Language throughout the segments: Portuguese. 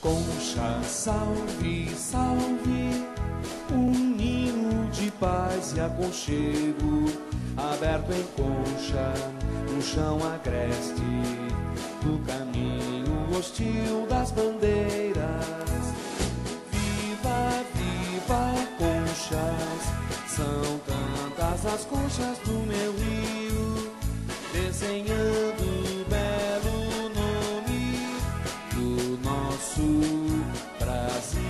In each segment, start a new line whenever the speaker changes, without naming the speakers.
Concha, salve, salve, um ninho de paz e aconchego, aberto em Concha, no chão agreste, do caminho hostil das bandeiras. Viva, viva, conchas, são tantas as conchas do meu rio, desenhando o belo nome do nosso Brasil.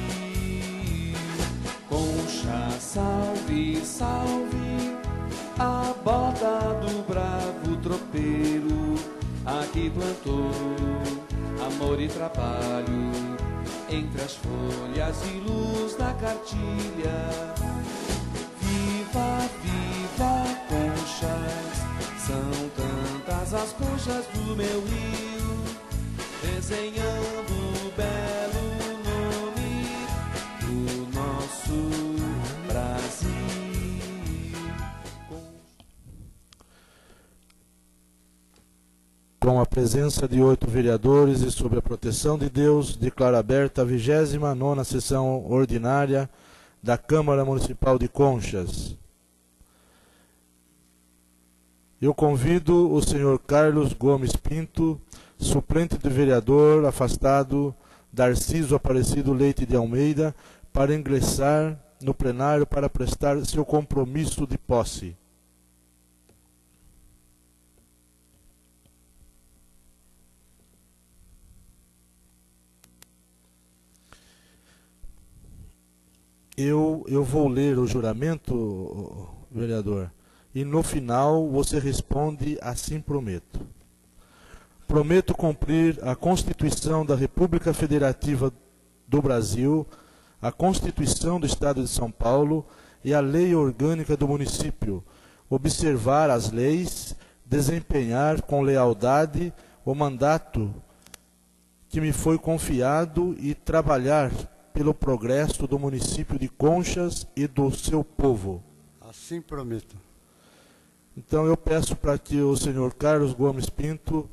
Concha, salve, salve, a bota do bravo tropeiro, aqui plantou amor e trabalho, entre as folhas e luz da cartilha. Viva, viva, conchas, são tantas as conchas do meu rio, desenhando o belo nome do nosso Brasil.
Com a presença de 8 vereadores e sob a proteção de Deus, declaro aberta a 29ª sessão ordinária da Câmara Municipal de Conchas. Eu convido o senhor Carlos Gomes Pinto, suplente de vereador, afastado Darciso Aparecido Leite de Almeida, para ingressar no plenário para prestar seu compromisso de posse. Eu vou ler o juramento, vereador, e no final você responde assim prometo. Prometo cumprir a Constituição da República Federativa do Brasil, a Constituição do Estado de São Paulo e a Lei Orgânica do Município, observar as leis, desempenhar com lealdade o mandato que me foi confiado e trabalhar pelo progresso do município de Conchas e do seu povo.
Assim prometo.
Então eu peço para que o senhor Carlos Gomes Pinto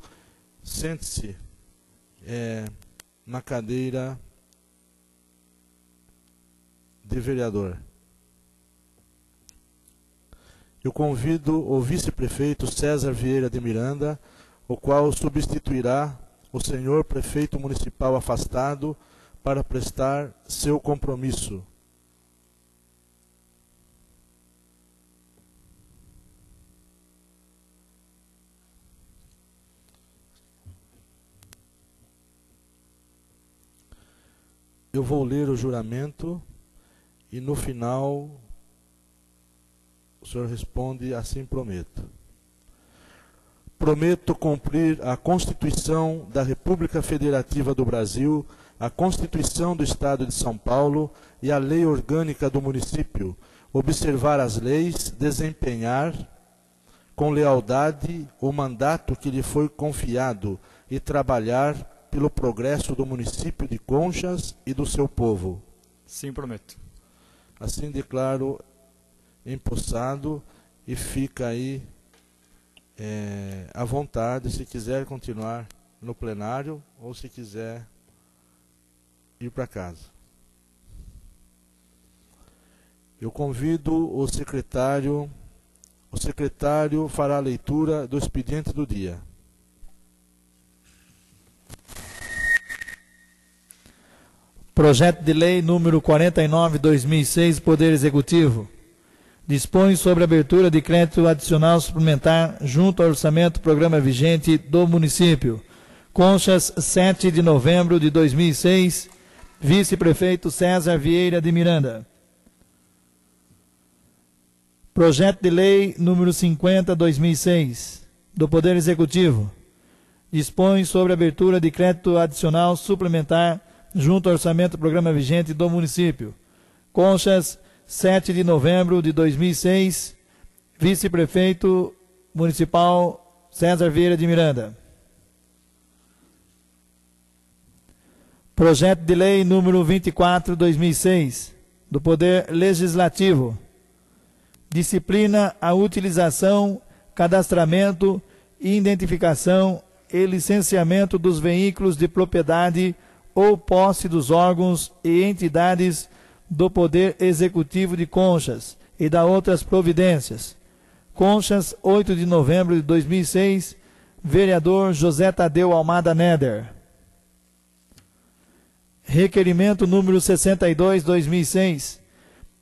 sente-se na cadeira de vereador. Eu convido o vice-prefeito César Vieira de Miranda, o qual substituirá o senhor prefeito municipal afastado, para prestar seu compromisso. Eu vou ler o juramento e no final o senhor responde assim prometo. Prometo cumprir a Constituição da República Federativa do Brasil, a Constituição do Estado de São Paulo e a Lei Orgânica do Município, observar as leis, desempenhar com lealdade o mandato que lhe foi confiado e trabalhar pelo progresso do município de Conchas e do seu povo.
Sim, prometo.
Assim declaro empossado e fica aí à vontade, se quiser continuar no plenário ou se quiser ir para casa. Eu convido o secretário fará a leitura do expediente do dia.
Projeto de Lei número 49/2006, Poder Executivo, dispõe sobre a abertura de crédito adicional suplementar junto ao orçamento programa vigente do município. Conchas, 7 de novembro de 2006, vice-prefeito César Vieira de Miranda. Projeto de Lei número 50/2006, do Poder Executivo, dispõe sobre a abertura de crédito adicional suplementar junto ao orçamento programa vigente do município. Conchas, 7 de novembro de 2006, vice-prefeito municipal César Vieira de Miranda. Projeto de Lei número 24/2006, do Poder Legislativo, disciplina a utilização, cadastramento, identificação e licenciamento dos veículos de propriedade ou posse dos órgãos e entidades do Poder Executivo de Conchas e da outras providências. Conchas, 8 de novembro de 2006, vereador José Tadeu Almada Neder. Requerimento número 62/2006.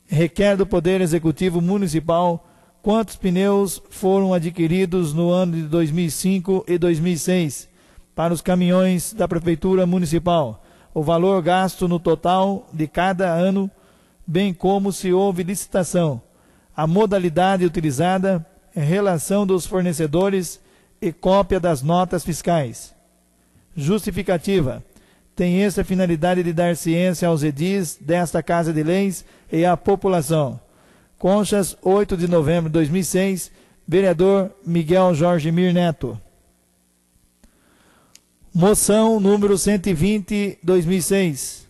Requer do Poder Executivo Municipal quantos pneus foram adquiridos no ano de 2005 e 2006 para os caminhões da Prefeitura Municipal, o valor gasto no total de cada ano, bem como se houve licitação, a modalidade utilizada, relação dos fornecedores e cópia das notas fiscais. Justificativa. Tem esta finalidade de dar ciência aos edis desta Casa de Leis e à população. Conchas, 8 de novembro de 2006, vereador Miguel Jorge Mir Neto. Moção número 120/2006.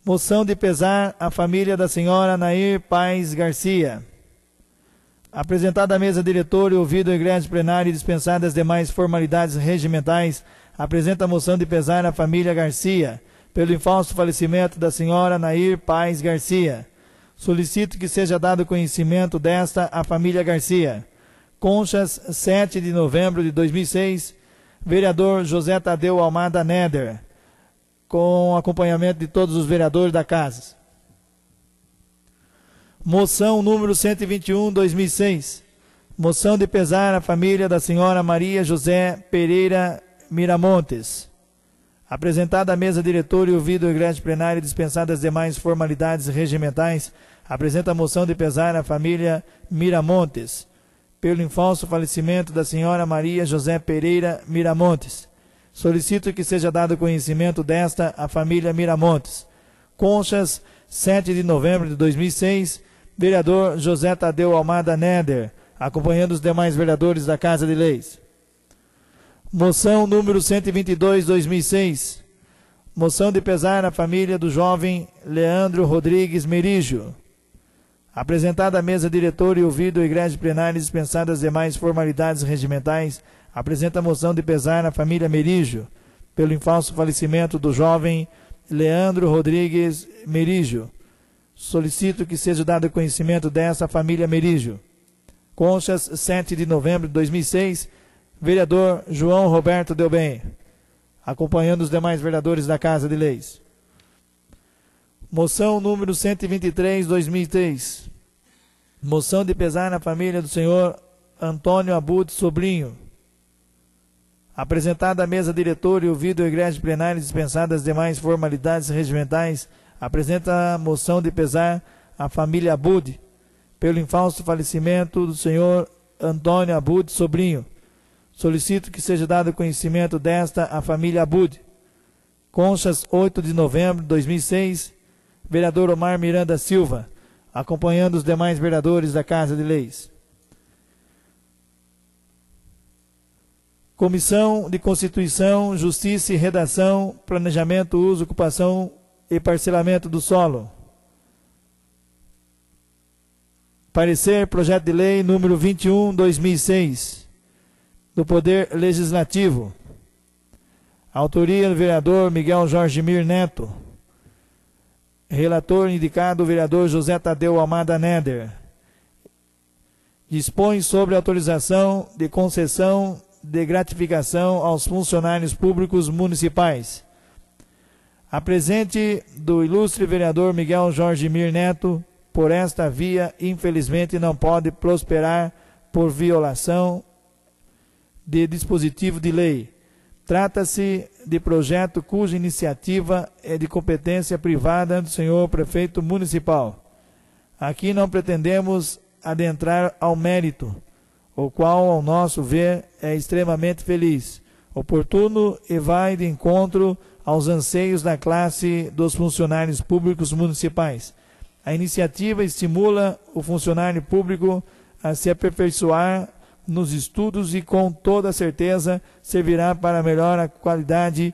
Moção de pesar à família da senhora Nair Paes Garcia. Apresentada à mesa diretora e ouvido o egresso plenário e dispensadas as demais formalidades regimentais, apresenta a moção de pesar à família Garcia, pelo infausto falecimento da senhora Nair Paes Garcia. Solicito que seja dado conhecimento desta à família Garcia. Conchas, 7 de novembro de 2006, vereador José Tadeu Almada Neder, com acompanhamento de todos os vereadores da Casa. Moção número 121/2006. Moção de pesar à família da senhora Maria José Pereira Miramontes. Apresentada à mesa diretora e ouvido o egresso plenário e dispensadas as demais formalidades regimentais, apresenta a moção de pesar à família Miramontes, pelo infausto falecimento da senhora Maria José Pereira Miramontes. Solicito que seja dado conhecimento desta à família Miramontes. Conchas, 7 de novembro de 2006, vereador José Tadeu Almada Neder, acompanhando os demais vereadores da Casa de Leis. Moção número 122/2006. Moção de pesar à família do jovem Leandro Rodrigues Merígio. Apresentada à mesa diretora e ouvido o egresso plenário e dispensadas as demais formalidades regimentais, apresenta a moção de pesar à família Merígio, pelo infausto falecimento do jovem Leandro Rodrigues Merígio. Solicito que seja dado conhecimento dessa família Merígio. Conchas, 7 de novembro de 2006, vereador João Roberto Delbem, acompanhando os demais vereadores da Casa de Leis. Moção número 123/2003. Moção de pesar na família do senhor Antônio Abud Sobrinho. Apresentada à mesa diretora e ouvido o egresso plenário e dispensadas as demais formalidades regimentais, apresenta a moção de pesar à família Abud, pelo infausto falecimento do senhor Antônio Abud Sobrinho. Solicito que seja dado conhecimento desta à família Abud. Conchas, 8 de novembro de 2006, vereador Omar Miranda Silva, acompanhando os demais vereadores da Casa de Leis. Comissão de Constituição, Justiça e Redação, Planejamento, Uso, Ocupação e Parcelamento do Solo. Parecer, projeto de lei número 21/2006. Do Poder Legislativo. Autoria do vereador Miguel Jorge Mir Neto. Relator indicado o vereador José Tadeu Almada Neder. Dispõe sobre autorização de concessão de gratificação aos funcionários públicos municipais. A presente do ilustre vereador Miguel Jorge Mir Neto, por esta via, infelizmente não pode prosperar por violação de dispositivo de lei. Trata-se de projeto cuja iniciativa é de competência privada do senhor prefeito municipal. Aqui não pretendemos adentrar ao mérito, o qual, ao nosso ver, é extremamente feliz, oportuno e vai de encontro aos anseios da classe dos funcionários públicos municipais. A iniciativa estimula o funcionário público a se aperfeiçoar nos estudos e, com toda certeza, servirá para melhorar a qualidade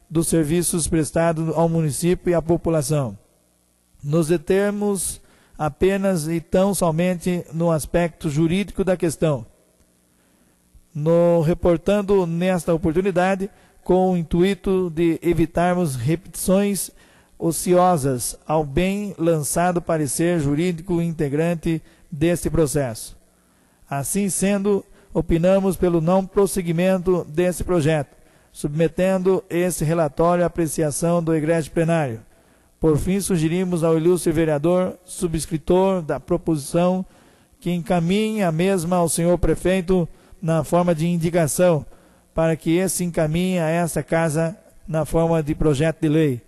dos serviços prestados ao município e à população. Nos detemos apenas e tão somente no aspecto jurídico da questão. Reportando nesta oportunidade com o intuito de evitarmos repetições ociosas ao bem lançado parecer jurídico integrante deste processo. Assim sendo, opinamos pelo não prosseguimento desse projeto, submetendo esse relatório à apreciação do egrégio plenário. Por fim, sugerimos ao ilustre vereador, subscritor da proposição, que encaminhe a mesma ao senhor prefeito na forma de indicação, para que esse encaminhe a essa casa na forma de projeto de lei,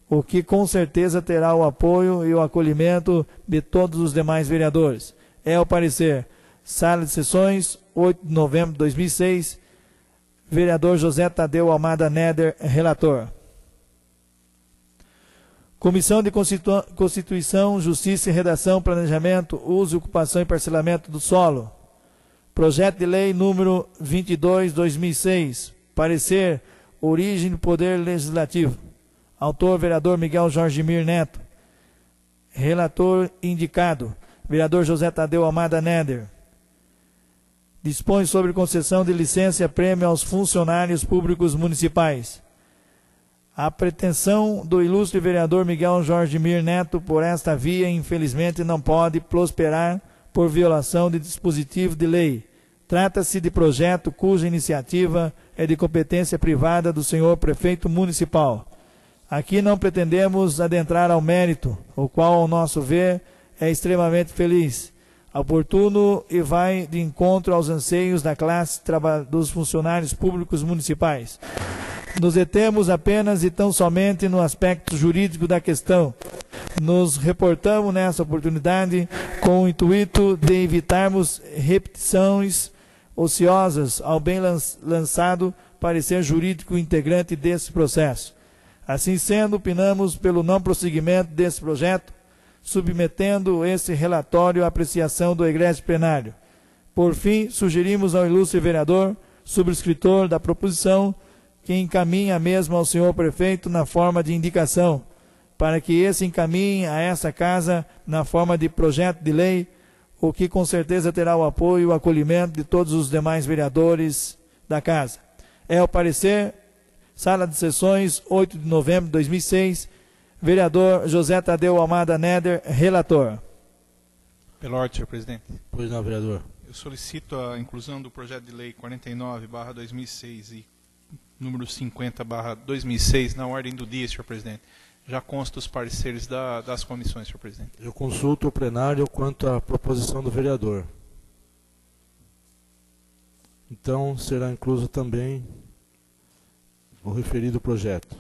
o que com certeza terá o apoio e o acolhimento de todos os demais vereadores. É o parecer. Sala de Sessões, 8 de novembro de 2006, vereador José Tadeu Almada Neder, relator. Comissão de Constituição, Justiça e Redação, Planejamento, Uso, Ocupação e Parcelamento do Solo. Projeto de Lei número 22/2006. Parecer, origem do Poder Legislativo. Autor, vereador Miguel Jorge Mir Neto. Relator indicado, vereador José Tadeu Almada Neder. Dispõe sobre concessão de licença prêmio aos funcionários públicos municipais. A pretensão do ilustre vereador Miguel Jorge Mir Neto por esta via, infelizmente, não pode prosperar por violação de dispositivo de lei. Trata-se de projeto cuja iniciativa é de competência privada do senhor prefeito municipal. Aqui não pretendemos adentrar ao mérito, o qual, ao nosso ver, é extremamente feliz, oportuno e vai de encontro aos anseios da classe dos funcionários públicos municipais. Nos detemos apenas e tão somente no aspecto jurídico da questão. Nos reportamos nessa oportunidade com o intuito de evitarmos repetições ociosas ao bem lançado parecer jurídico integrante desse processo. Assim sendo, opinamos pelo não prosseguimento desse projeto, submetendo esse relatório à apreciação do egrégio plenário. Por fim, sugerimos ao ilustre vereador, subscritor da proposição, que encaminhe a mesma ao senhor prefeito na forma de indicação, para que esse encaminhe a essa casa na forma de projeto de lei, o que com certeza terá o apoio e o acolhimento de todos os demais vereadores da casa. É o parecer, Sala de Sessões, 8 de novembro de 2006, vereador José Tadeu Almada Neder, relator.
Pela ordem, senhor presidente.
Pois não, vereador.
Eu solicito a inclusão do projeto de lei 49/2006 e número 50/2006 na ordem do dia, senhor presidente. Já consta os pareceres das comissões, senhor presidente.
Eu consulto o plenário quanto à proposição do vereador. Então, será incluso também o referido projeto.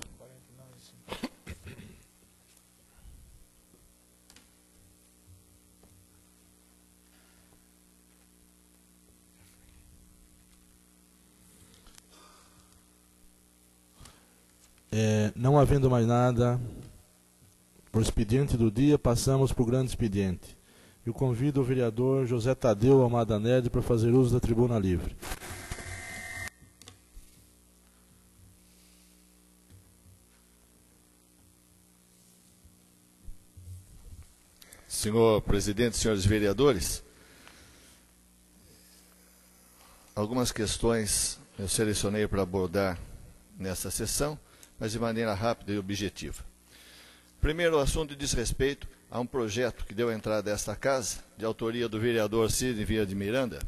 Não havendo mais nada por expediente do dia, passamos para o grande expediente. Eu convido o vereador José Tadeu Almada Neder para fazer uso da tribuna livre.
Senhor presidente, senhores vereadores, algumas questões eu selecionei para abordar nessa sessão, mas de maneira rápida e objetiva. Primeiro, o assunto diz respeito a um projeto que deu entrada a esta casa, de autoria do vereador Sidney Vieira de Miranda,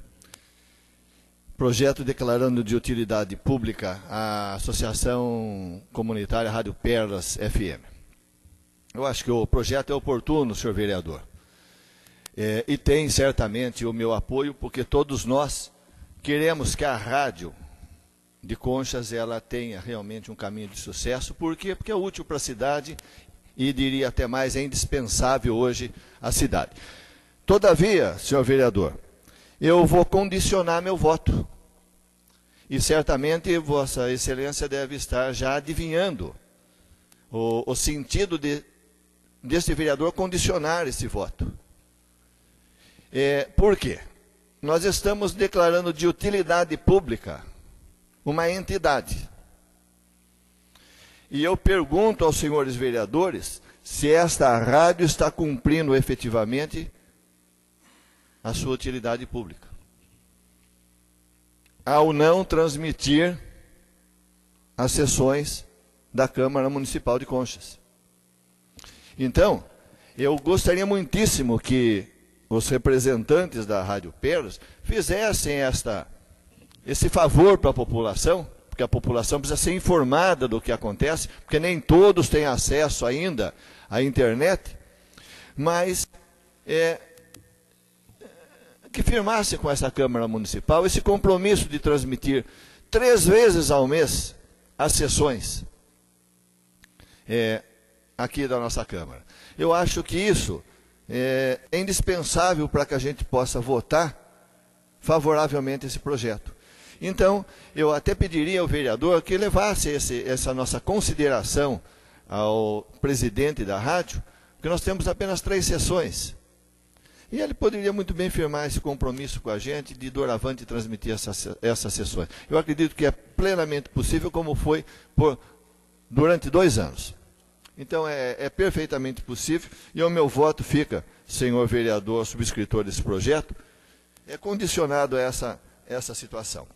projeto declarando de utilidade pública a Associação Comunitária Rádio Perlas FM. Eu acho que o projeto é oportuno, senhor vereador, e tem certamente o meu apoio, porque todos nós queremos que a rádio de Conchas ela tenha realmente um caminho de sucesso. Por quê? Porque é útil para a cidade e, diria até mais, é indispensável hoje à cidade. Todavia, senhor vereador, eu vou condicionar meu voto. E certamente Vossa Excelência deve estar já adivinhando o sentido desse vereador condicionar esse voto. Por quê? Nós estamos declarando de utilidade pública uma entidade. E eu pergunto aos senhores vereadores se esta rádio está cumprindo efetivamente a sua utilidade pública, ao não transmitir as sessões da Câmara Municipal de Conchas. Então, eu gostaria muitíssimo que os representantes da Rádio Pérolas fizessem esse favor para a população, porque a população precisa ser informada do que acontece, porque nem todos têm acesso ainda à internet, mas que firmasse com essa Câmara Municipal esse compromisso de transmitir 3 vezes ao mês as sessões aqui da nossa Câmara. Eu acho que isso é indispensável para que a gente possa votar favoravelmente esse projeto. Então, eu até pediria ao vereador que levasse essa nossa consideração ao presidente da rádio, porque nós temos apenas 3 sessões. E ele poderia muito bem firmar esse compromisso com a gente de doravante transmitir essas sessões. Eu acredito que é plenamente possível, como foi durante 2 anos. Então, é perfeitamente possível, e o meu voto fica, senhor vereador, subscritor desse projeto, condicionado a essa situação.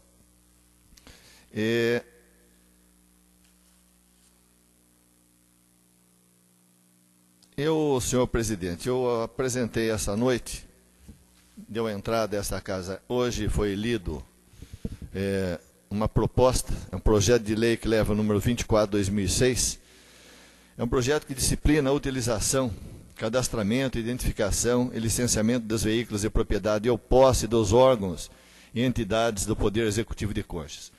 Senhor presidente, eu apresentei essa noite, deu entrada a essa casa, hoje foi lido uma proposta, um projeto de lei que leva o número 24/2006, é um projeto que disciplina a utilização, cadastramento, identificação e licenciamento dos veículos de propriedade ou posse dos órgãos e entidades do Poder Executivo de Conchas.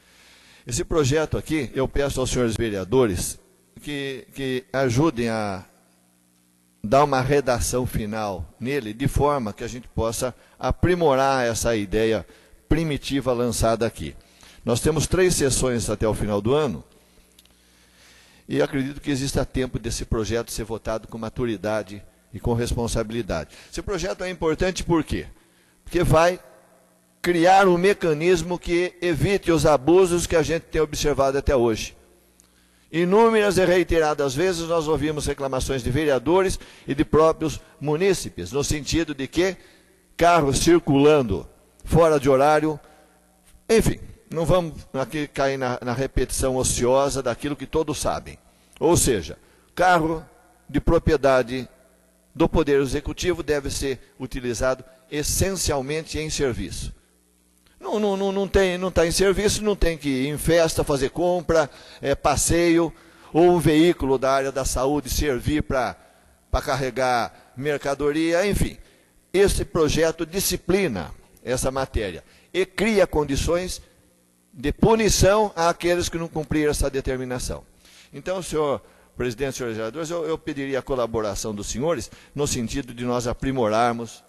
Esse projeto aqui, eu peço aos senhores vereadores que ajudem a dar uma redação final nele, de forma que a gente possa aprimorar essa ideia primitiva lançada aqui. Nós temos 3 sessões até o final do ano, e acredito que exista tempo desse projeto ser votado com maturidade e com responsabilidade. Esse projeto é importante por quê? Porque vai criar um mecanismo que evite os abusos que a gente tem observado até hoje. Inúmeras e reiteradas vezes nós ouvimos reclamações de vereadores e de próprios munícipes, no sentido de que carros circulando fora de horário, enfim, não vamos aqui cair na repetição ociosa daquilo que todos sabem. Ou seja, carro de propriedade do Poder Executivo deve ser utilizado essencialmente em serviço. Não está em serviço, não tem que ir em festa, fazer compra, passeio, ou um veículo da área da saúde servir para carregar mercadoria, enfim. Esse projeto disciplina essa matéria e cria condições de punição àqueles que não cumpriram essa determinação. Então, senhor presidente, senhores vereadores, eu pediria a colaboração dos senhores no sentido de nós aprimorarmos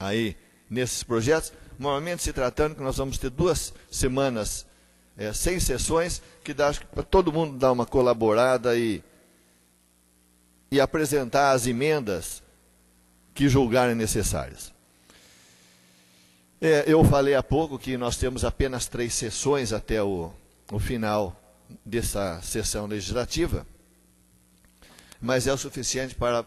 aí nesses projetos, normalmente se tratando que nós vamos ter 2 semanas sem sessões, que dá para todo mundo dar uma colaborada e apresentar as emendas que julgarem necessárias. Eu falei há pouco que nós temos apenas 3 sessões até o final dessa sessão legislativa, mas é o suficiente para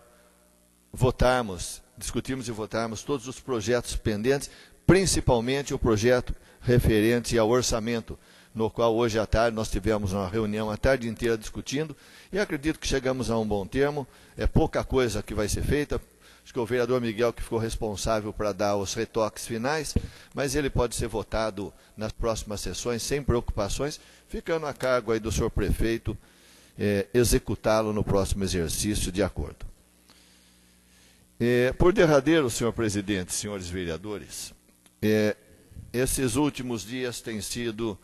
discutirmos e votarmos todos os projetos pendentes, principalmente o projeto referente ao orçamento, no qual hoje à tarde nós tivemos uma reunião a tarde inteira discutindo, e acredito que chegamos a um bom termo. É pouca coisa que vai ser feita. Acho que o vereador Miguel que ficou responsável para dar os retoques finais, mas ele pode ser votado nas próximas sessões sem preocupações, ficando a cargo aí do senhor prefeito executá-lo no próximo exercício de acordo. Por derradeiro, senhor presidente, senhores vereadores, esses últimos dias têm sido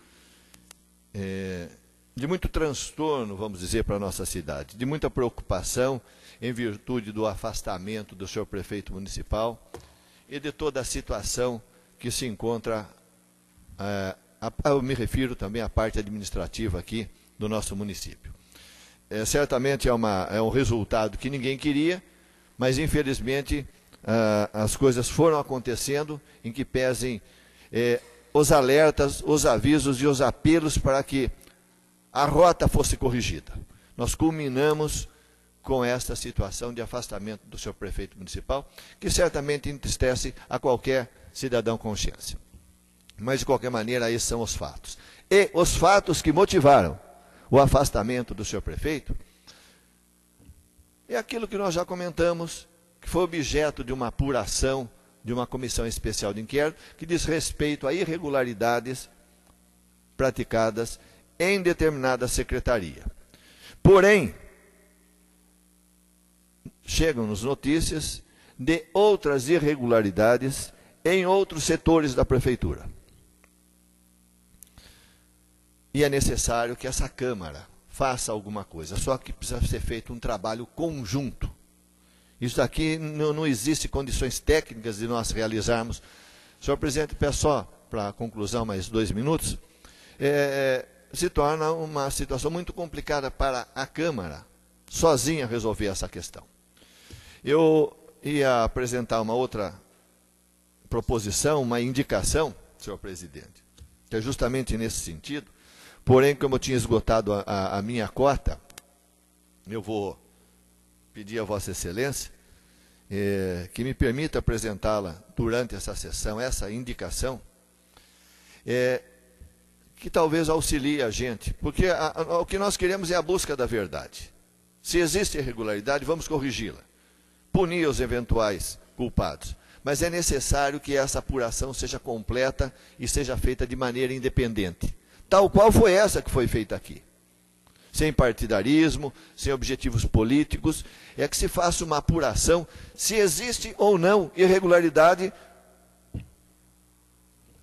de muito transtorno, vamos dizer, para a nossa cidade, de muita preocupação em virtude do afastamento do senhor prefeito municipal e de toda a situação que se encontra, eu me refiro também à parte administrativa aqui do nosso município. Certamente é um resultado que ninguém queria, mas infelizmente as coisas foram acontecendo em que pesem os alertas, os avisos e os apelos para que a rota fosse corrigida. Nós culminamos com esta situação de afastamento do senhor prefeito municipal, que certamente entristece a qualquer cidadão consciência. Mas, de qualquer maneira, esses são os fatos. e os fatos que motivaram o afastamento do senhor prefeito, é aquilo que nós já comentamos, que foi objeto de uma apuração de uma comissão especial de inquérito, que diz respeito a irregularidades praticadas em determinada secretaria. Porém, chegam-nos notícias de outras irregularidades em outros setores da prefeitura. E é necessário que essa Câmara faça alguma coisa, só que precisa ser feito um trabalho conjunto. Isso aqui não existe condições técnicas de nós realizarmos. Senhor presidente, peço só, para a conclusão, mais 2 minutos, se torna uma situação muito complicada para a Câmara sozinha resolver essa questão. Eu ia apresentar uma outra proposição, uma indicação, senhor presidente, que é justamente nesse sentido. Porém, como eu tinha esgotado a minha cota, eu vou pedir a Vossa Excelência que me permita apresentá-la durante essa sessão, essa indicação, que talvez auxilie a gente, porque o que nós queremos é a busca da verdade. Se existe irregularidade, vamos corrigi-la, punir os eventuais culpados. Mas é necessário que essa apuração seja completa e seja feita de maneira independente, tal qual foi essa que foi feita aqui. Sem partidarismo, sem objetivos políticos, é que se faça uma apuração se existe ou não irregularidade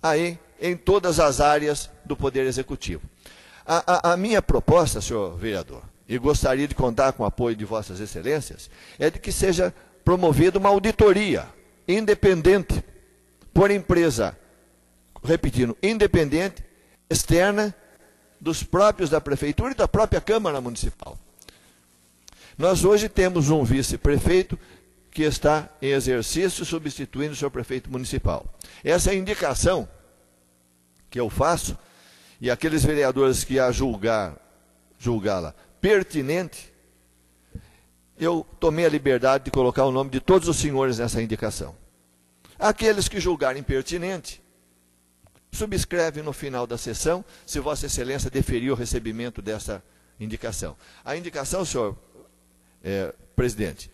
aí em todas as áreas do Poder Executivo. A minha proposta, senhor vereador, e gostaria de contar com o apoio de Vossas Excelências, é de que seja promovida uma auditoria independente por empresa, repetindo, independente, externa, dos próprios da Prefeitura e da própria Câmara Municipal. Nós hoje temos um vice-prefeito que está em exercício substituindo o senhor prefeito municipal. Essa é a indicação que eu faço, e aqueles vereadores que a julgá-la pertinente, eu tomei a liberdade de colocar o nome de todos os senhores nessa indicação. Aqueles que julgarem pertinente, subscreve no final da sessão, se Vossa Excelência deferir o recebimento dessa indicação. A indicação, senhor presidente,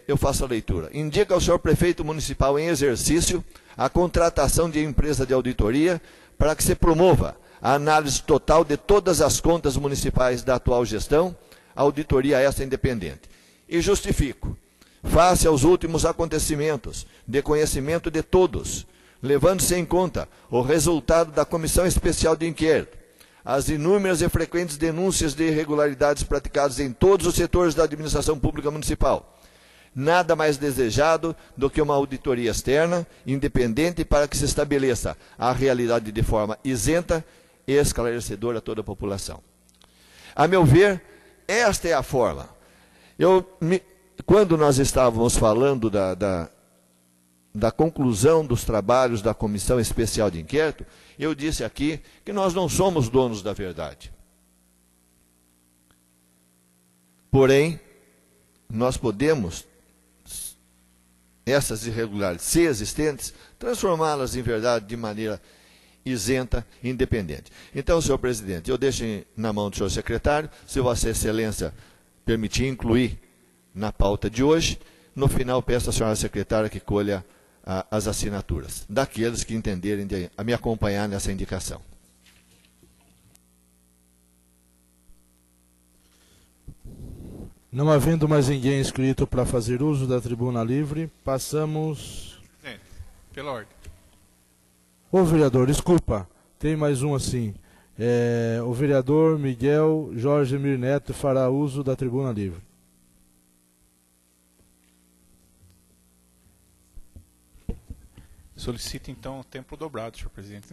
eu faço a leitura. Indica ao senhor prefeito municipal em exercício a contratação de empresa de auditoria para que se promova a análise total de todas as contas municipais da atual gestão, auditoria esta independente. E justifico, face aos últimos acontecimentos, de conhecimento de todos, levando-se em conta o resultado da Comissão Especial de Inquérito, as inúmeras e frequentes denúncias de irregularidades praticadas em todos os setores da administração pública municipal. Nada mais desejado do que uma auditoria externa, independente, para que se estabeleça a realidade de forma isenta e esclarecedora a toda a população. A meu ver, esta é a forma. Quando nós estávamos falando da conclusão dos trabalhos da Comissão Especial de Inquérito, eu disse aqui que nós não somos donos da verdade. Porém, nós podemos, essas irregularidades, se existentes, transformá-las em verdade de maneira isenta, independente. Então, senhor presidente, eu deixo na mão do senhor secretário, se Vossa Excelência permitir incluir na pauta de hoje, no final peço à senhora secretária que colha as assinaturas daqueles que entenderem a me acompanhar nessa indicação.
Não havendo mais ninguém inscrito para fazer uso da tribuna livre, passamos...
Pela ordem.
Ô vereador, desculpa, tem mais um assim. O vereador Miguel Jorge Mir Neto fará uso da tribuna livre.
Solicito, então, o tempo dobrado, senhor presidente.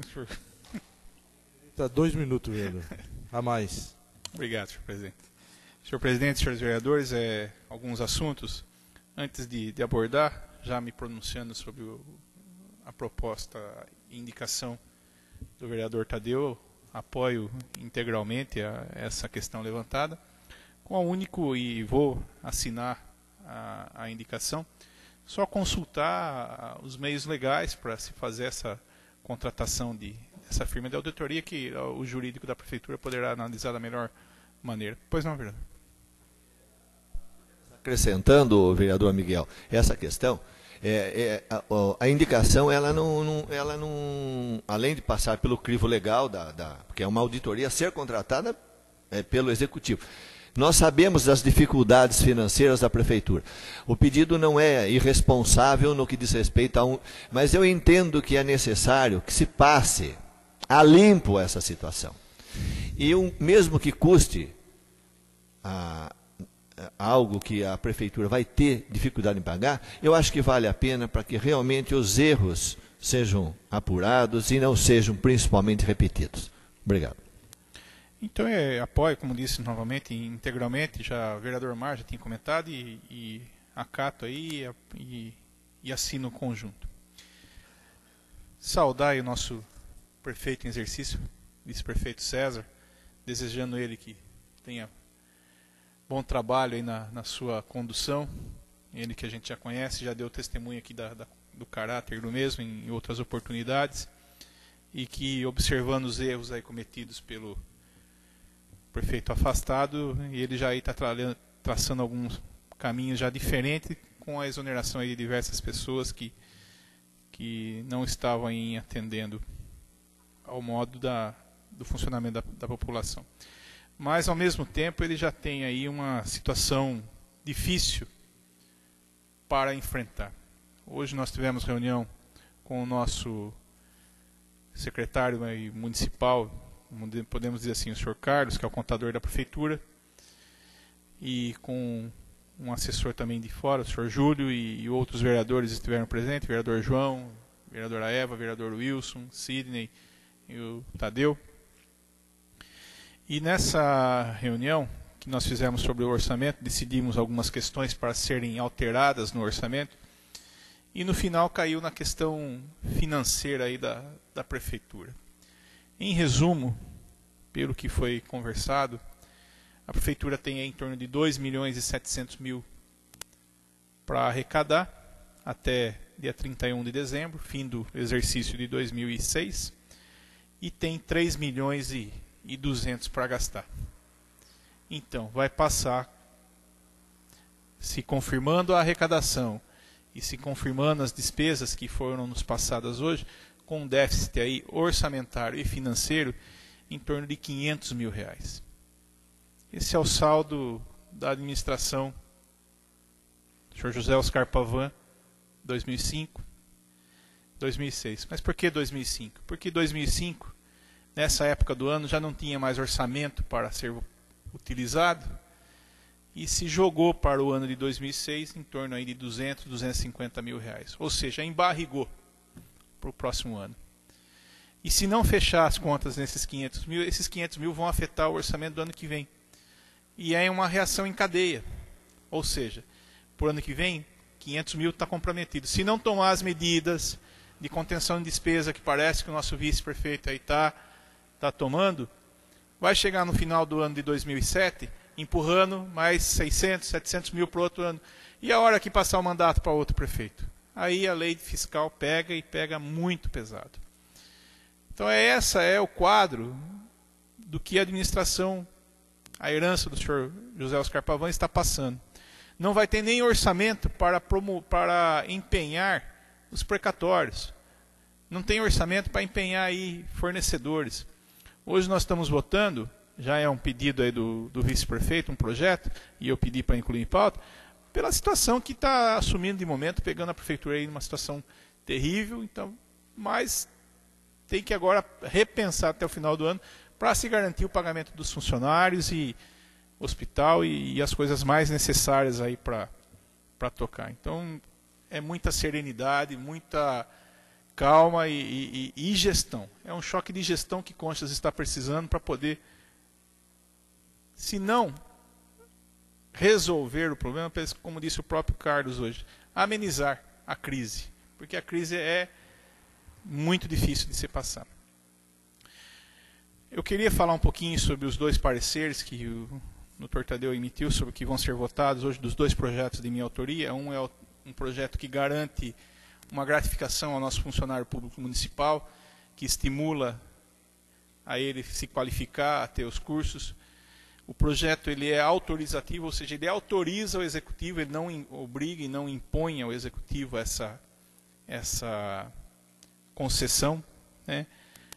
Está 2 minutos, vereador. A mais.
Obrigado, senhor presidente. Senhor presidente, senhores vereadores, alguns assuntos. Antes de abordar, já me pronunciando sobre a proposta e indicação do vereador Tadeu, apoio integralmente essa questão levantada, com a único, e vou assinar a indicação, só consultar os meios legais para se fazer essa contratação essa firma de auditoria que o jurídico da prefeitura poderá analisar da melhor maneira. Pois não, vereador?
Acrescentando, vereador Miguel, essa questão, a indicação, ela não, além de passar pelo crivo legal, porque é uma auditoria a ser contratada pelo Executivo. Nós sabemos das dificuldades financeiras da prefeitura. O pedido não é irresponsável no que diz respeito a mas eu entendo que é necessário que se passe a limpo essa situação. E mesmo que custe algo que a prefeitura vai ter dificuldade em pagar, eu acho que vale a pena para que realmente os erros sejam apurados e não sejam principalmente repetidos. Obrigado.
Então, apoio, como disse novamente, integralmente, já o vereador Mar já tinha comentado, e acato aí e assino o conjunto. Saudar aí o nosso prefeito em exercício, vice-prefeito César, desejando ele que tenha bom trabalho aí na sua condução, ele que a gente já conhece, já deu testemunho aqui do caráter do mesmo em outras oportunidades, e que, observando os erros aí cometidos pelo prefeito afastado, e ele já está traçando alguns caminhos já diferentes, com a exoneração aí de diversas pessoas que não estavam aí atendendo ao modo do funcionamento da população. Mas, ao mesmo tempo, ele já tem aí uma situação difícil para enfrentar. Hoje nós tivemos reunião com o nosso secretário municipal, podemos dizer assim, o senhor Carlos, que é o contador da prefeitura, e com um assessor também de fora, o senhor Júlio, e outros vereadores estiveram presentes, o vereador João, a vereadora Eva, o vereador Wilson, Sidney e o Tadeu. E nessa reunião que nós fizemos sobre o orçamento, decidimos algumas questões para serem alteradas no orçamento, e no final caiu na questão financeira aí da prefeitura. Em resumo, pelo que foi conversado, a prefeitura tem aí em torno de 2.700.000 para arrecadar até dia 31 de dezembro, fim do exercício de 2006, e tem 3.200.000 para gastar. Então, vai passar, se confirmando a arrecadação e se confirmando as despesas que foram nos passadas hoje, com um déficit aí orçamentário e financeiro em torno de R$500 mil. Esse é o saldo da administração do Sr. José Oscar Pavan, 2005, 2006. Mas por que 2005? Porque 2005, nessa época do ano, já não tinha mais orçamento para ser utilizado e se jogou para o ano de 2006 em torno aí de R$250 mil. Ou seja, embarrigou para o próximo ano. E se não fechar as contas nesses 500 mil, esses 500 mil vão afetar o orçamento do ano que vem. E é uma reação em cadeia. Ou seja, por ano que vem, 500 mil está comprometido. Se não tomar as medidas de contenção de despesa que parece que o nosso vice-prefeito aí está tomando, vai chegar no final do ano de 2007 empurrando mais 600, 700 mil para o outro ano. E a hora que passar o mandato para outro prefeito? Aí a lei fiscal pega e pega muito pesado. Então esse é o quadro do que a administração, a herança do senhor José Oscar Pavan está passando. Não vai ter nem orçamento para empenhar os precatórios. Não tem orçamento para empenhar aí fornecedores. Hoje nós estamos votando, já é um pedido aí do vice-prefeito, um projeto, e eu pedi para incluir em pauta, pela situação que está assumindo de momento, pegando a prefeitura aí numa situação terrível, então, mas tem que agora repensar até o final do ano para se garantir o pagamento dos funcionários e hospital e as coisas mais necessárias aí para tocar. Então, é muita serenidade, muita calma e gestão. É um choque de gestão que Conchas está precisando para poder, se não resolver o problema, como disse o próprio Carlos hoje, amenizar a crise, porque a crise é muito difícil de se passar. Eu queria falar um pouquinho sobre os dois pareceres que o Dr. Tadeu emitiu, sobre que vão ser votados hoje, dos dois projetos de minha autoria. Um é um projeto que garante uma gratificação ao nosso funcionário público municipal, que estimula a ele se qualificar, a ter os cursos. O projeto ele é autorizativo, ou seja, ele autoriza o executivo, ele não obriga e não impõe ao executivo essa concessão, né,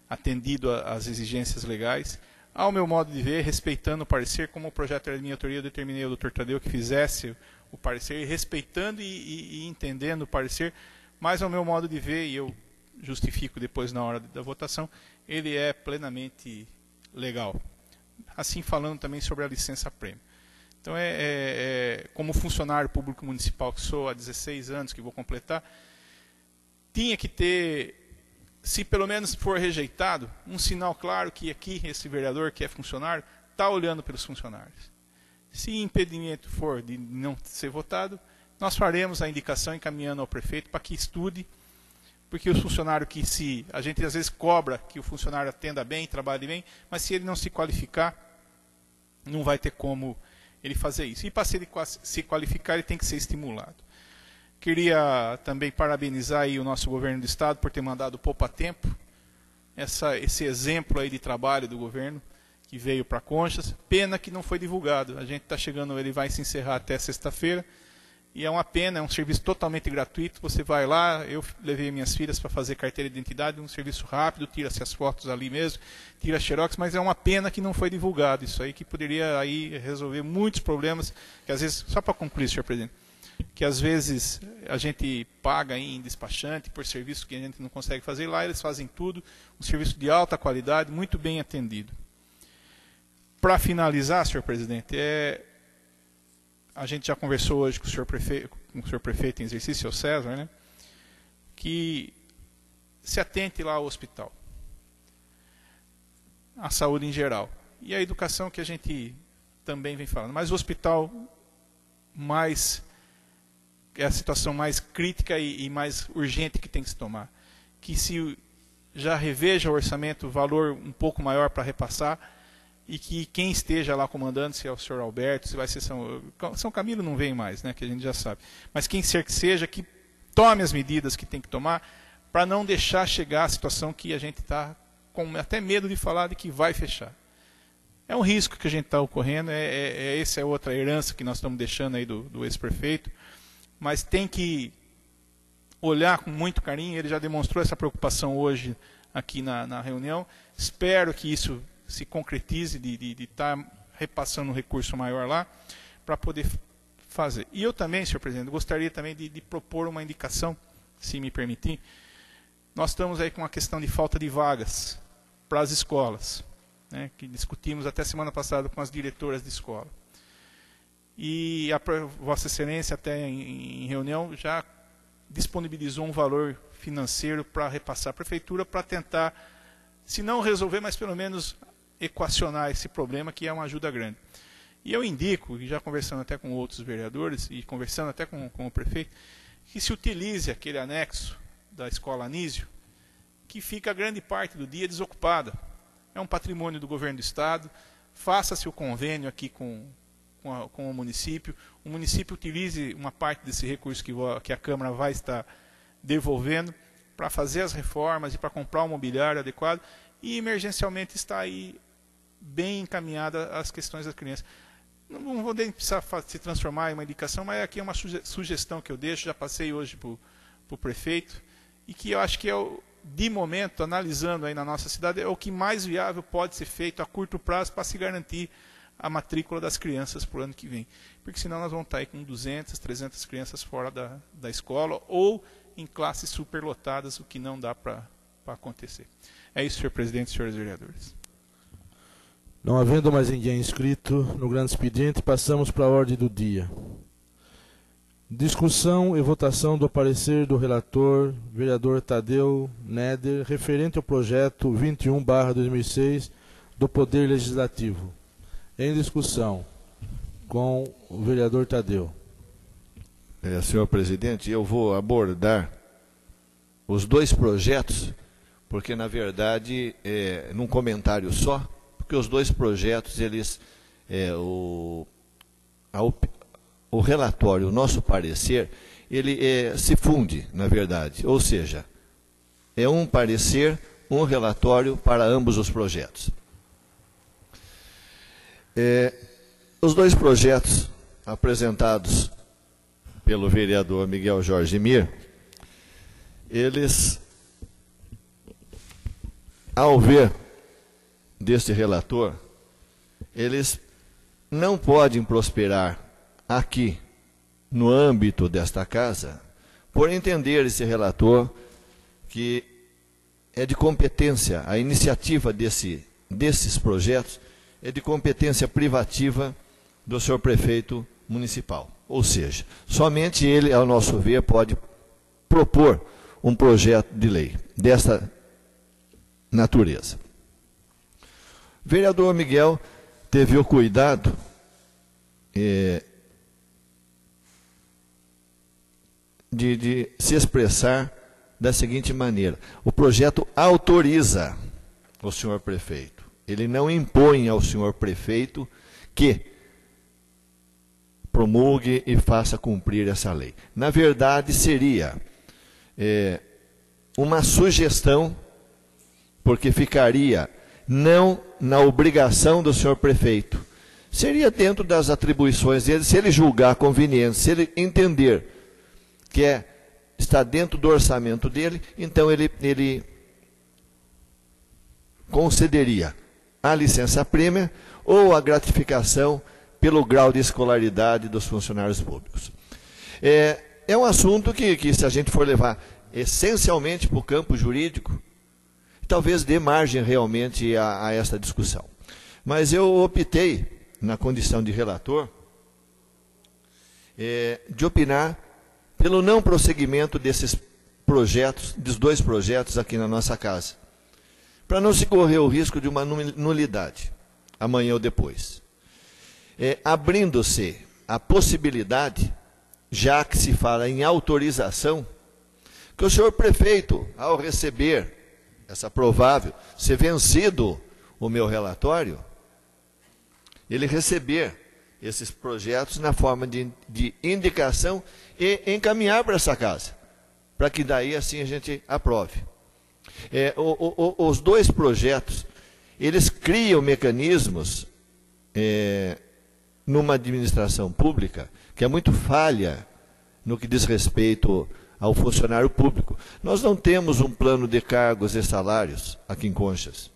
atendido às exigências legais. Ao meu modo de ver, respeitando o parecer, como o projeto era de minha autoria, eu determinei ao Dr. Tadeu que fizesse o parecer, respeitando e entendendo o parecer, mas ao meu modo de ver, e eu justifico depois na hora da votação, ele é plenamente legal. Assim falando também sobre a licença-prêmio. Então, como funcionário público municipal que sou há 16 anos, que vou completar, tinha que ter, se pelo menos for rejeitado, um sinal claro que aqui esse vereador que é funcionário está olhando pelos funcionários. Se impedimento for de não ser votado, nós faremos a indicação encaminhando ao prefeito para que estude, porque o funcionário a gente às vezes cobra que o funcionário atenda bem, trabalhe bem, mas se ele não se qualificar, não vai ter como ele fazer isso. E para se qualificar, ele tem que ser estimulado. Queria também parabenizar aí o nosso governo do estado por ter mandado o Poupa Tempo, esse exemplo aí de trabalho do governo que veio para Conchas. Pena que não foi divulgado. A gente está chegando, ele vai se encerrar até sexta-feira. E é uma pena, é um serviço totalmente gratuito. Você vai lá, eu levei minhas filhas para fazer carteira de identidade, um serviço rápido, tira-se as fotos ali mesmo, tira xerox, mas é uma pena que não foi divulgado. Isso aí que poderia aí resolver muitos problemas, que às vezes, só para concluir, senhor presidente, que às vezes a gente paga em despachante por serviço que a gente não consegue fazer, lá eles fazem tudo, um serviço de alta qualidade, muito bem atendido. Para finalizar, senhor presidente, a gente já conversou hoje com o senhor prefeito em exercício, o César, né, que se atente lá ao hospital, à saúde em geral, e a educação que a gente também vem falando, mas o hospital é a situação mais crítica e mais urgente que tem que se tomar, que se já reveja o orçamento, o valor um pouco maior para repassar, e que quem esteja lá comandando, se é o senhor Alberto, se vai ser São Camilo não vem mais, né, que a gente já sabe, mas quem ser que seja, que tome as medidas que tem que tomar para não deixar chegar a situação que a gente está com até medo de falar de que vai fechar. É um risco que a gente está ocorrendo, essa é outra herança que nós estamos deixando aí do ex-prefeito, mas tem que olhar com muito carinho. Ele já demonstrou essa preocupação hoje aqui na reunião. Espero que isso se concretize de estar repassando um recurso maior lá para poder fazer. E eu também, senhor presidente, gostaria também de propor uma indicação, se me permitir. Nós estamos aí com uma questão de falta de vagas para as escolas, né, que discutimos até semana passada com as diretoras de escola. E a Vossa Excelência, até em reunião, já disponibilizou um valor financeiro para repassar à Prefeitura para tentar, se não resolver, mas pelo menos equacionar esse problema, que é uma ajuda grande. E eu indico, e já conversando até com outros vereadores, e conversando até com o prefeito, que se utilize aquele anexo da Escola Anísio, que fica grande parte do dia desocupada. É um patrimônio do governo do estado, faça-se o convênio aqui com o município utilize uma parte desse recurso que a Câmara vai estar devolvendo para fazer as reformas e para comprar o mobiliário adequado, e emergencialmente está aí bem encaminhada as questões das crianças. Não vou nem precisar se transformar em uma indicação, mas aqui é uma sugestão que eu deixo, já passei hoje para o prefeito, e que eu acho que de momento, analisando aí na nossa cidade, é o que mais viável pode ser feito a curto prazo para se garantir a matrícula das crianças para o ano que vem. Porque senão nós vamos estar aí com 200, 300 crianças fora da escola ou em classes superlotadas, o que não dá para acontecer. É isso, senhor presidente e senhores vereadores.
Não havendo mais ninguém inscrito no grande expediente, passamos para a ordem do dia. Discussão e votação do parecer do relator, vereador Tadeu Neder, referente ao projeto 21/2006 do Poder Legislativo. Em discussão com o vereador Tadeu.
Senhor presidente, eu vou abordar os dois projetos, porque na verdade, num comentário só, porque os dois projetos, eles, o relatório, o nosso parecer, ele se funde, na verdade. Ou seja, é um parecer um relatório para ambos os projetos. Os dois projetos apresentados pelo vereador Miguel Jorge Mir, eles, ao ver deste relator, eles não podem prosperar aqui, no âmbito desta casa, por entender esse relator que é de competência, a iniciativa desses projetos é de competência privativa do senhor prefeito municipal. Ou seja, somente ele, ao nosso ver, pode propor um projeto de lei desta natureza. O vereador Miguel teve o cuidado de se expressar da seguinte maneira: o projeto autoriza o senhor prefeito, ele não impõe ao senhor prefeito que promulgue e faça cumprir essa lei. Na verdade, seria uma sugestão, porque ficaria não na obrigação do senhor prefeito, seria dentro das atribuições dele, se ele julgar conveniente, se ele entender que está dentro do orçamento dele, então ele concederia a licença-prêmio ou a gratificação pelo grau de escolaridade dos funcionários públicos. É um assunto que, se a gente for levar essencialmente para o campo jurídico, talvez dê margem realmente a esta discussão. Mas eu optei, na condição de relator, de opinar pelo não prosseguimento desses projetos, dos dois projetos aqui na nossa casa, para não se correr o risco de uma nulidade, amanhã ou depois. Abrindo-se a possibilidade, já que se fala em autorização, que o senhor prefeito, ao receber essa provável, ser vencido o meu relatório, ele receber esses projetos na forma de indicação e encaminhar para essa casa, para que daí assim a gente aprove. Os dois projetos, eles criam mecanismos numa administração pública que é muito falha no que diz respeito ao funcionário público. Nós não temos um plano de cargos e salários aqui em Conchas.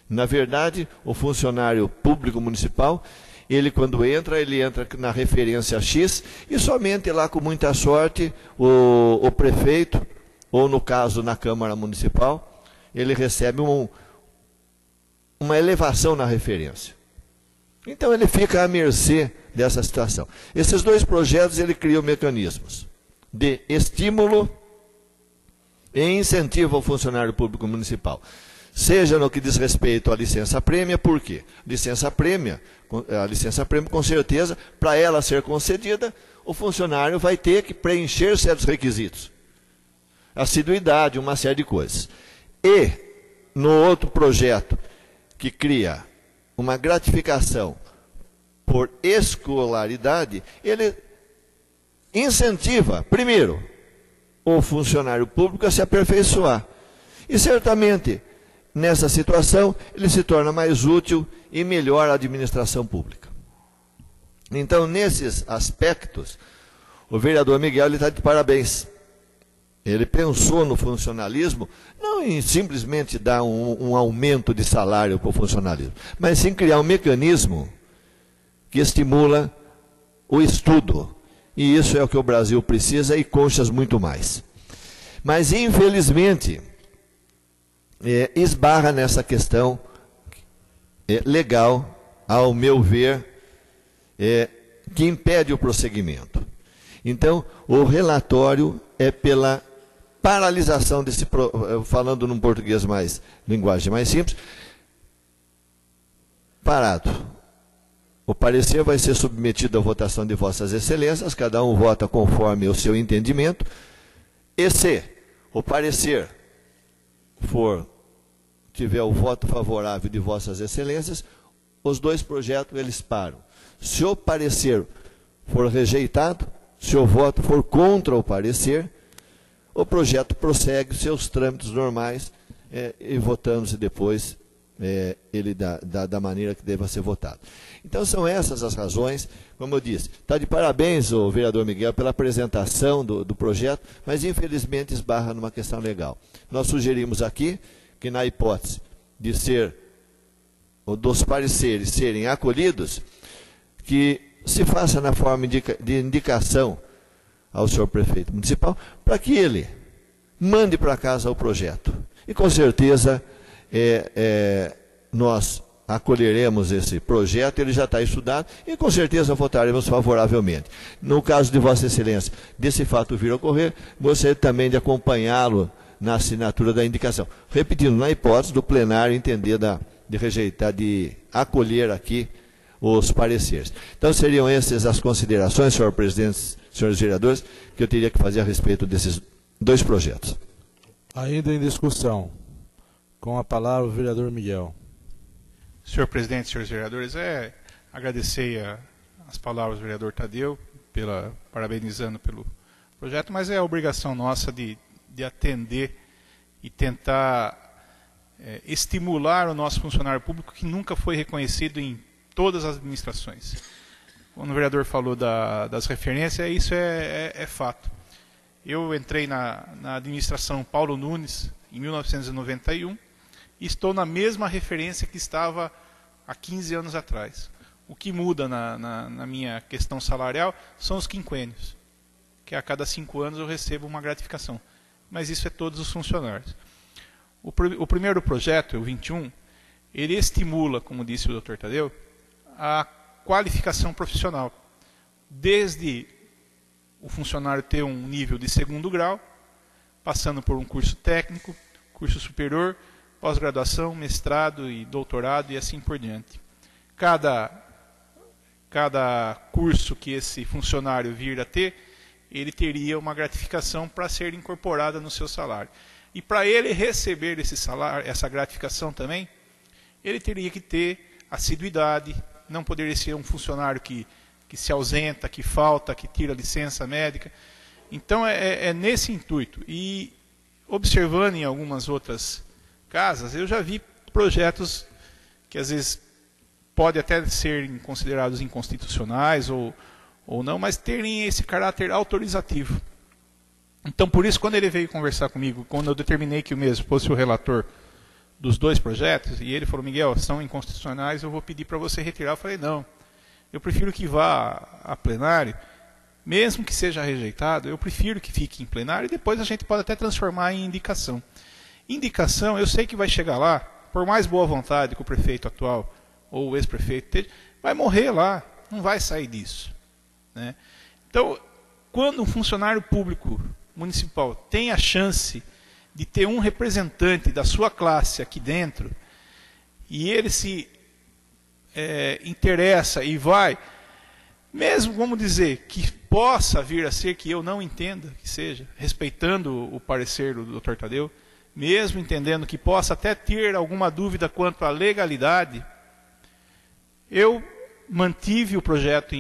Na verdade, o funcionário público municipal, ele quando entra, ele entra na referência X e somente lá com muita sorte o prefeito, ou no caso na Câmara Municipal, ele recebe uma elevação na referência. Então ele fica à mercê dessa situação. Esses dois projetos, ele criam mecanismos de estímulo e incentivo ao funcionário público municipal. Seja no que diz respeito à licença-prêmio, por quê? A licença-prêmio, com certeza, para ela ser concedida, o funcionário vai ter que preencher certos requisitos. Assiduidade, uma série de coisas. E, no outro projeto, que cria uma gratificação por escolaridade, ele incentiva, primeiro, o funcionário público a se aperfeiçoar. E, certamente, nessa situação, ele se torna mais útil e melhor a administração pública. Então, nesses aspectos, o vereador Miguel está de parabéns. Ele pensou no funcionalismo, não em simplesmente dar um aumento de salário para o funcionalismo, mas sim criar um mecanismo que estimula o estudo. E isso é o que o Brasil precisa e Conchas muito mais. Mas, infelizmente, esbarra nessa questão legal, ao meu ver, que impede o prosseguimento. Então, o relatório é pela paralisação desse, falando num português mais, linguagem mais simples, parado. O parecer vai ser submetido à votação de vossas excelências, cada um vota conforme o seu entendimento, e se o parecer tiver o voto favorável de vossas excelências, os dois projetos eles param. Se o parecer for rejeitado, se o voto for contra o parecer, o projeto prossegue seus trâmites normais e votamos depois ele da maneira que deva ser votado. Então são essas as razões, como eu disse. Está de parabéns o vereador Miguel pela apresentação do projeto, mas infelizmente esbarra numa questão legal. Nós sugerimos aqui que, na hipótese de dos pareceres serem acolhidos, que se faça na forma de indicação ao senhor prefeito municipal, para que ele mande para casa o projeto. E com certeza nós acolheremos esse projeto, ele já está estudado, e com certeza votaremos favoravelmente. No caso de Vossa Excelência, desse fato vir a ocorrer, gostaria também de acompanhá-lo na assinatura da indicação. Repetindo, na hipótese do plenário entender de rejeitar, de acolher aqui os pareceres. Então seriam essas as considerações, senhor presidente, senhores vereadores, que eu teria que fazer a respeito desses dois projetos.
Ainda em discussão, com a palavra o vereador Miguel.
Senhor presidente, senhores vereadores, agradecer as palavras do vereador Tadeu, parabenizando pelo projeto, mas é a obrigação nossa de atender e tentar estimular o nosso funcionário público, que nunca foi reconhecido em todas as administrações. Quando o vereador falou das referências, isso é fato. Eu entrei na administração Paulo Nunes em 1991 e estou na mesma referência que estava há 15 anos atrás. O que muda na minha questão salarial são os quinquênios, que a cada 5 anos eu recebo uma gratificação. Mas isso é todos os funcionários. O primeiro projeto, o 21, ele estimula, como disse o Dr. Tadeu, a qualificação profissional. Desde o funcionário ter um nível de 2º grau, passando por um curso técnico, curso superior, pós-graduação, mestrado e doutorado e assim por diante. Cada curso que esse funcionário vir a ter, ele teria uma gratificação para ser incorporada no seu salário. E para ele receber esse salário, essa gratificação também, ele teria que ter assiduidade, não poderia ser um funcionário que se ausenta, que falta, que tira licença médica. Então é nesse intuito. E observando em algumas outras casas, eu já vi projetos que às vezes podem até ser considerados inconstitucionais ou não, mas terem esse caráter autorizativo. Então, por isso, quando ele veio conversar comigo, quando eu determinei que o mesmo fosse o relator dos 2 projetos, e ele falou, Miguel, são inconstitucionais, eu vou pedir para você retirar. Eu falei, não, eu prefiro que vá a plenário, mesmo que seja rejeitado, eu prefiro que fique em plenário, e depois a gente pode até transformar em indicação. Indicação, eu sei que vai chegar lá, por mais boa vontade que o prefeito atual ou o ex-prefeito tenha, vai morrer lá, não vai sair disso, né? Então, quando um funcionário público municipal tem a chance de ter um representante da sua classe aqui dentro, e ele se interessa e vai, mesmo, vamos dizer, que possa vir a ser que eu não entenda, que seja, respeitando o parecer do Dr. Tadeu, mesmo entendendo que possa até ter alguma dúvida quanto à legalidade, eu mantive o projeto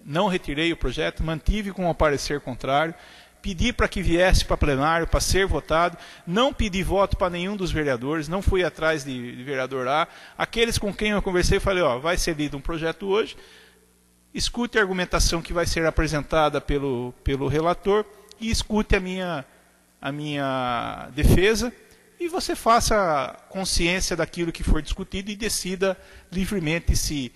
não retirei o projeto, mantive com o parecer contrário, pedi para que viesse para plenário, para ser votado, não pedi voto para nenhum dos vereadores, não fui atrás de vereador A. Aqueles com quem eu conversei, falei, vai ser lido um projeto hoje, escute a argumentação que vai ser apresentada pelo relator e escute a minha defesa, e você faça consciência daquilo que for discutido e decida livremente se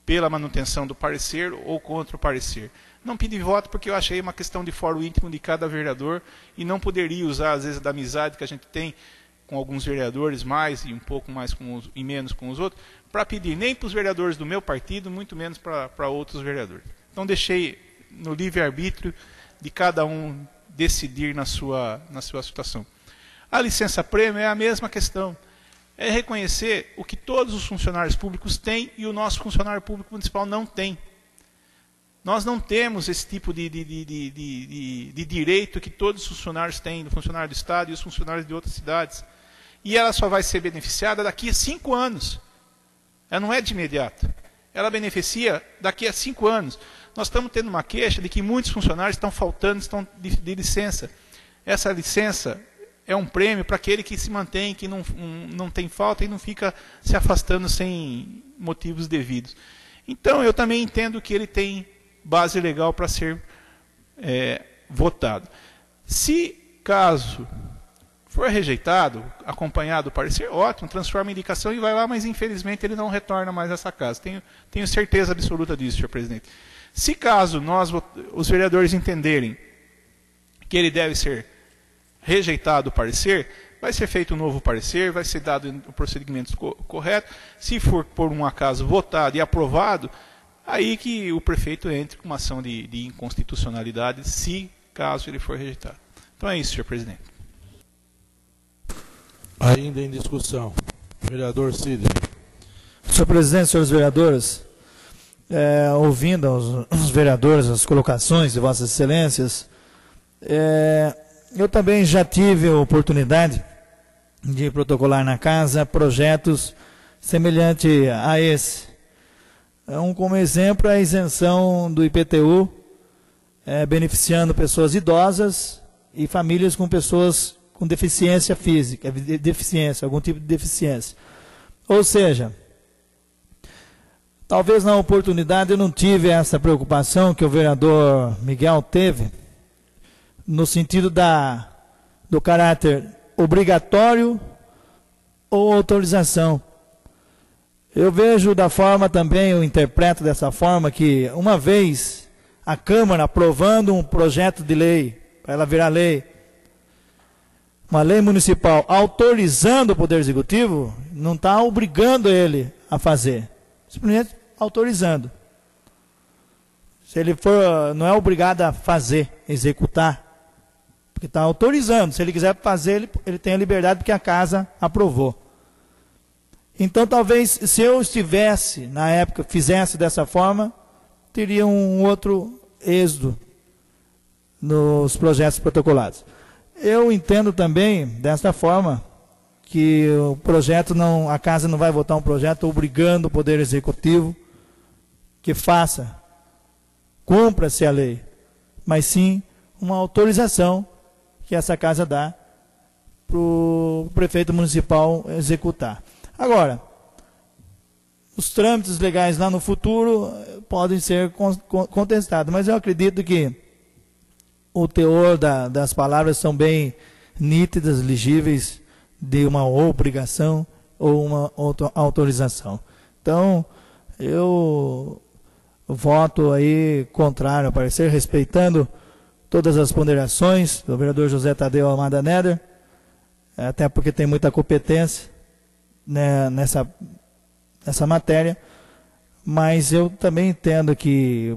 pela manutenção do parecer ou contra o parecer. Não pedi voto porque eu achei uma questão de fórum íntimo de cada vereador e não poderia usar, às vezes, da amizade que a gente tem com alguns vereadores, mais e um pouco mais e menos com os outros, para pedir nem para os vereadores do meu partido, muito menos para outros vereadores. Então deixei no livre-arbítrio de cada um decidir na sua situação. A licença-prêmio é a mesma questão. É reconhecer o que todos os funcionários públicos têm e o nosso funcionário público municipal não tem. Nós não temos esse tipo de direito que todos os funcionários têm, do funcionário do Estado e os funcionários de outras cidades. E ela só vai ser beneficiada daqui a 5 anos. Ela não é de imediato. Ela beneficia daqui a 5 anos. Nós estamos tendo uma queixa de que muitos funcionários estão faltando, estão de licença. Essa licença é um prêmio para aquele que se mantém, que não tem falta e não fica se afastando sem motivos devidos. Então, eu também entendo que ele tem base legal para ser votado. Se, caso for rejeitado, acompanhado do parecer, ótimo, transforma em indicação e vai lá, mas infelizmente ele não retorna mais a essa casa. Tenho certeza absoluta disso, senhor presidente. Se caso os vereadores entenderem que ele deve ser rejeitado o parecer, vai ser feito um novo parecer, vai ser dado o procedimento correto. Se for, por um acaso, votado e aprovado, aí que o prefeito entre com uma ação de inconstitucionalidade, se caso ele for rejeitado. Então é isso, senhor presidente.
Ainda em discussão. Vereador Sidney.
Senhor presidente, senhores vereadores, ouvindo os vereadores, as colocações de vossas excelências, eu também já tive a oportunidade de protocolar na casa projetos semelhantes a esse. Como exemplo, a isenção do IPTU, beneficiando pessoas idosas e famílias com pessoas com deficiência física, algum tipo de deficiência. Ou seja, talvez na oportunidade eu não tive essa preocupação que o vereador Miguel teve, no sentido do caráter obrigatório ou autorização. Eu vejo da forma também, eu interpreto dessa forma, que uma vez a Câmara aprovando um projeto de lei, para ela virar lei, uma lei municipal autorizando o Poder Executivo, não está obrigando ele a fazer, simplesmente autorizando. Se ele for, não é obrigado a fazer, executar, porque está autorizando. Se ele quiser fazer, ele tem a liberdade, porque a casa aprovou. Então, talvez, se eu estivesse, na época, fizesse dessa forma, teria um outro êxodo nos projetos protocolados. Eu entendo também, desta forma, que o projeto a casa não vai votar um projeto obrigando o Poder Executivo que faça, cumpra-se a lei, mas sim uma autorização que essa casa dá para o prefeito municipal executar. Agora, os trâmites legais lá no futuro podem ser contestados, mas eu acredito que o teor das palavras são bem nítidas, legíveis, de uma obrigação ou uma autorização. Então, eu voto aí contrário ao parecer, respeitando todas as ponderações do vereador José Tadeu Almada Neder, até porque tem muita competência, né, nessa matéria, mas eu também entendo que,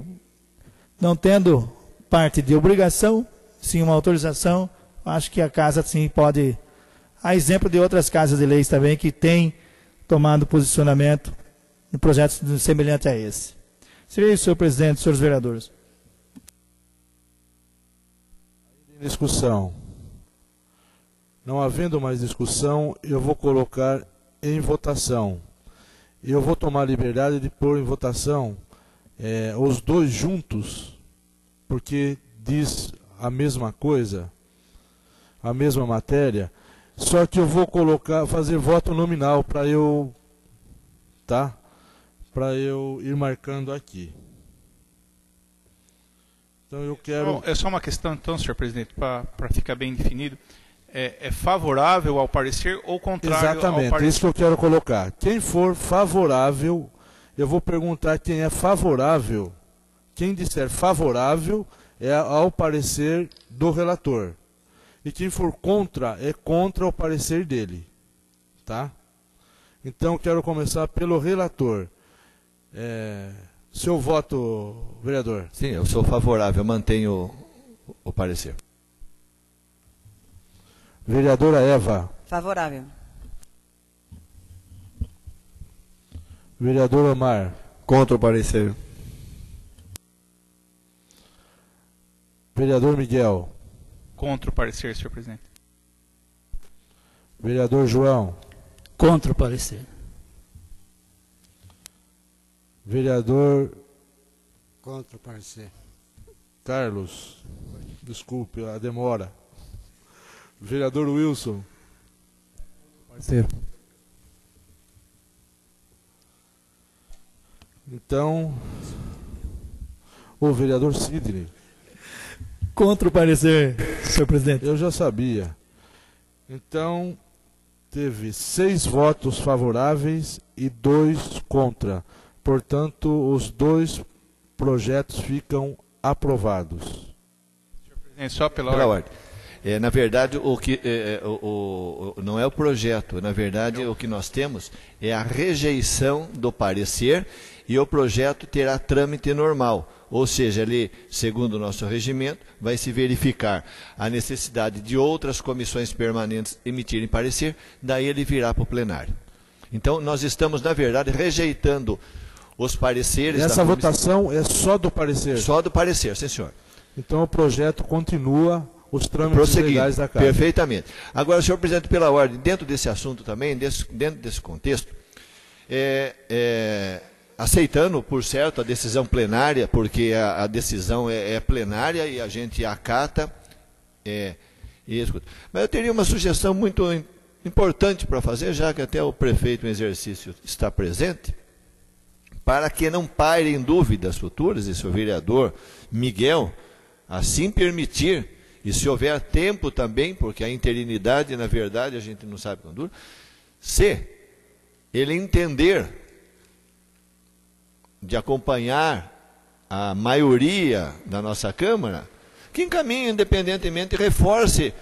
não tendo parte de obrigação, sim uma autorização, acho que a casa sim pode, a exemplo de outras casas de leis também que têm tomado posicionamento em projetos semelhantes a esse. Seria isso, senhor presidente, senhores vereadores.
Discussão. Não havendo mais discussão, eu vou colocar em votação. Eu vou tomar a liberdade de pôr em votação os dois juntos, porque diz a mesma coisa, a mesma matéria, só que eu vou fazer voto nominal para eu, tá? Para eu ir marcando aqui. Então eu quero...
É só uma questão, então, senhor presidente, para ficar bem definido. É favorável ao parecer ou contrário ao parecer?
Exatamente, isso que eu quero colocar. Quem for favorável, eu vou perguntar quem é favorável. Quem disser favorável é ao parecer do relator. E quem for contra, é contra o parecer dele. Tá? Então, quero começar pelo relator. Seu voto, vereador?
Sim, eu sou favorável, mantenho o parecer.
Vereadora Eva.
Favorável.
Vereador Omar.
Contra o parecer.
Vereador Miguel.
Contra o parecer, senhor presidente.
Vereador João.
Contra o parecer.
Vereador
Contra o parecer.
Carlos. Desculpe a demora. Vereador Wilson.
Parceiro.
Então, o vereador Sidney.
Contra o parecer, senhor presidente.
Eu já sabia. Então, teve 6 votos favoráveis e 2 contra. Portanto, os 2 projetos ficam aprovados.
Senhor presidente, só pela ordem.
Na verdade, não é o projeto. Na verdade, o que nós temos é a rejeição do parecer e o projeto terá trâmite normal. Ou seja, ali, segundo o nosso regimento, vai se verificar a necessidade de outras comissões permanentes emitirem parecer, daí ele virá para o plenário. Então, nós estamos, na verdade, rejeitando os pareceres.
Essa votação é só do parecer?
Só do parecer, sim, senhor.
Então, o projeto continua os trâmites legais da Casa.
Perfeitamente. Agora, senhor presidente, pela ordem, dentro desse assunto também, dentro desse contexto, aceitando, por certo, a decisão plenária, porque a decisão é plenária e a gente acata e escuta. Mas eu teria uma sugestão muito importante para fazer, já que até o prefeito em exercício está presente, para que não pairem dúvidas futuras, e se o vereador Miguel assim permitir, e se houver tempo também, porque a interinidade, na verdade, a gente não sabe quando dura, se ele entender de acompanhar a maioria da nossa Câmara, que encaminhe independentemente, reforce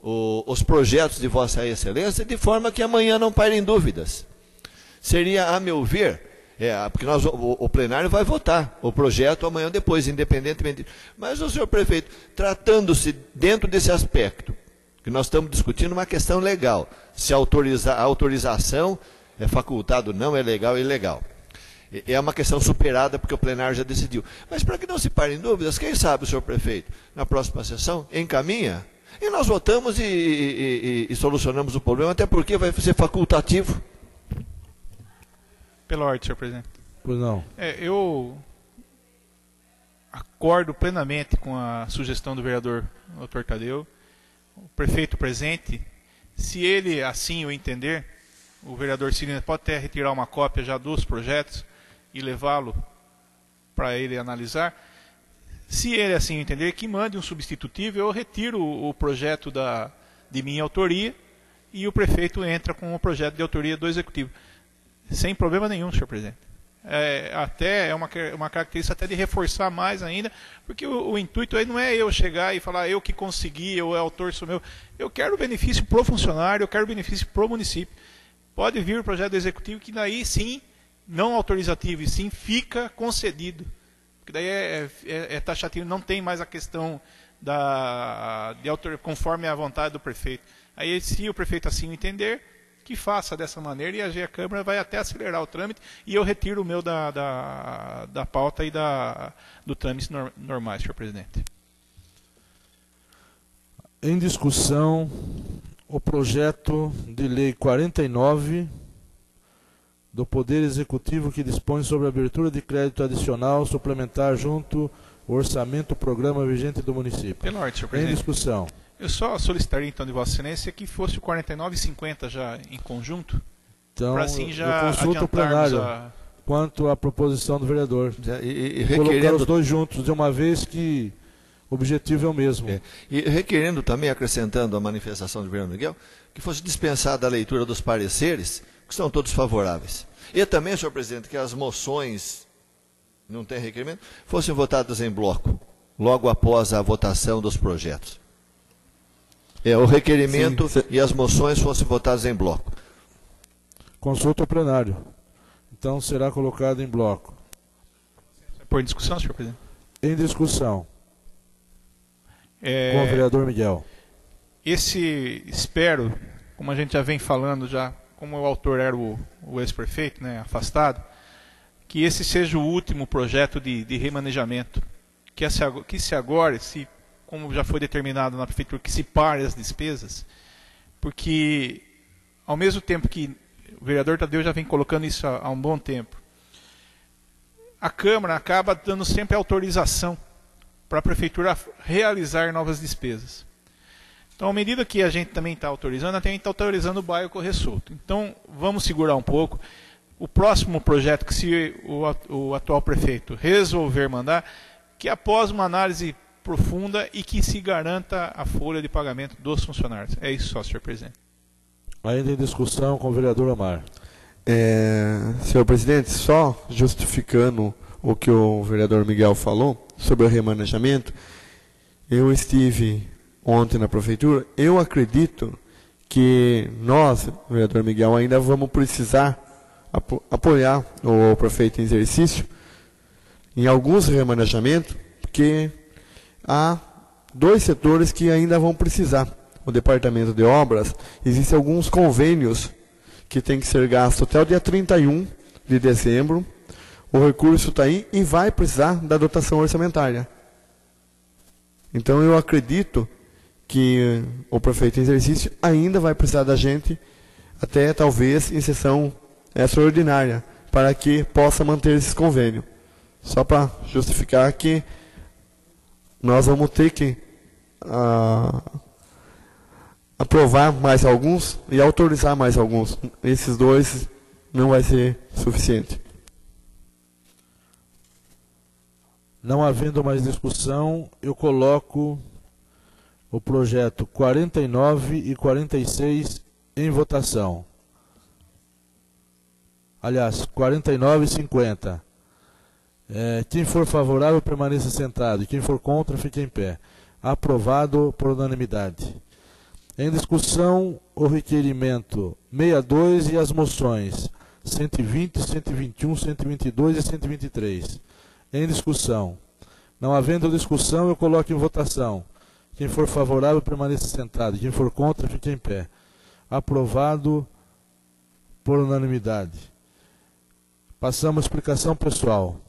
os projetos de Vossa Excelência, de forma que amanhã não pairem dúvidas. Seria, a meu ver, porque o plenário vai votar o projeto amanhã ou depois, independentemente. Mas o senhor prefeito, tratando-se dentro desse aspecto, que nós estamos discutindo uma questão legal, se a autorização é facultado, não é legal ou ilegal. É uma questão superada porque o plenário já decidiu. Mas para que não se parem dúvidas, quem sabe o senhor prefeito, na próxima sessão, encaminha, e nós votamos e solucionamos o problema, até porque vai ser facultativo.
Pela ordem, senhor presidente.
Pois não.
Eu acordo plenamente com a sugestão do vereador Dr. Tadeu. O prefeito presente, se ele assim o entender, o vereador Sidney pode até retirar uma cópia já dos projetos e levá-lo para ele analisar. Se ele assim entender, que mande um substitutivo, eu retiro o projeto de minha autoria e o prefeito entra com o projeto de autoria do executivo. Sem problema nenhum, senhor presidente. Até é uma característica até de reforçar mais ainda, porque o intuito aí não é eu chegar e falar eu que consegui, eu autor sou meu. Eu quero benefício pro funcionário, eu quero benefício pro município. Pode vir o projeto do executivo que daí sim, não autorizativo, e sim fica concedido. Porque daí é taxativo, não tem mais a questão de autor, conforme a vontade do prefeito. Aí se o prefeito assim entender, que faça dessa maneira e a Câmara vai até acelerar o trâmite e eu retiro o meu da pauta e do trâmite normais, senhor presidente.
Em discussão, o projeto de lei 49 do Poder Executivo que dispõe sobre a abertura de crédito adicional suplementar junto ao orçamento programa vigente do município.
Pela ordem, senhor presidente.
Em discussão.
Eu só solicitaria, então, de Vossa Excelência que fosse o 49 e 50 já em conjunto,
Então,
para assim já
eu consulto o plenário quanto à proposição do vereador. Colocar os dois juntos de uma vez, que o objetivo é o mesmo.
E requerendo também, acrescentando a manifestação do vereador Miguel, que fosse dispensada a leitura dos pareceres, que são todos favoráveis. E também, senhor presidente, que as moções, não tem requerimento, fossem votadas em bloco, logo após a votação dos projetos. O requerimento e as moções fossem votadas em bloco.
Consulta o plenário. Então será colocado em bloco.
Por discussão, senhor presidente?
Em discussão. Com o vereador Miguel.
Espero, como a gente já vem falando já, como o autor era o ex-prefeito, né, afastado, que esse seja o último projeto de remanejamento. Que se agora, como já foi determinado na prefeitura, que se pare as despesas, porque ao mesmo tempo que o vereador Tadeu já vem colocando isso há um bom tempo, a Câmara acaba dando sempre autorização para a prefeitura realizar novas despesas. Então, à medida que a gente também está autorizando, a gente está autorizando o bairro correr solto. Então, vamos segurar um pouco. O próximo projeto, que se o atual prefeito resolver mandar, que após uma análise profunda e que se garanta a folha de pagamento dos funcionários. É isso só, senhor presidente.
Ainda em discussão com o vereador Amar.
Senhor presidente, só justificando o que o vereador Miguel falou sobre o remanejamento, eu estive ontem na prefeitura, eu acredito que nós, vereador Miguel, ainda vamos precisar apoiar o prefeito em exercício em alguns remanejamentos, porque há dois setores que ainda vão precisar. O departamento de obras, existem alguns convênios que tem que ser gasto até o dia 31 de dezembro. O recurso está aí e vai precisar da dotação orçamentária. Então eu acredito que o prefeito em exercício ainda vai precisar da gente até talvez em sessão extraordinária, para que possa manter esse convênio. Só para justificar que nós vamos ter que aprovar mais alguns e autorizar mais alguns. Esses dois não vai ser suficiente.
Não havendo mais discussão, eu coloco o projeto 49 e 46 em votação. Aliás, 49 e 50. Quem for favorável, permaneça sentado. E quem for contra, fique em pé. Aprovado por unanimidade. Em discussão, o requerimento 62 e as moções 120, 121, 122 e 123. Em discussão. Não havendo discussão, eu coloco em votação. Quem for favorável, permaneça sentado. Quem for contra, fique em pé. Aprovado por unanimidade. Passamos à explicação pessoal.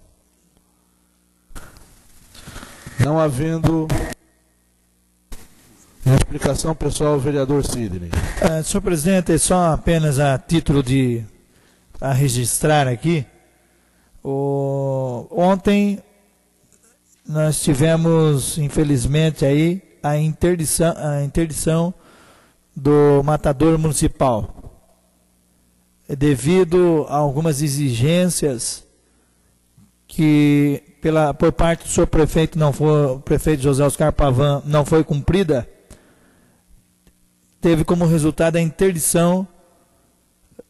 Não havendo explicação pessoal, o vereador Sidney.
Senhor presidente, só apenas a título de a registrar aqui, ontem nós tivemos, infelizmente, aí a interdição do matador municipal, devido a algumas exigências que por parte do senhor prefeito, o prefeito José Oscar Pavan, não foi cumprida, teve como resultado a interdição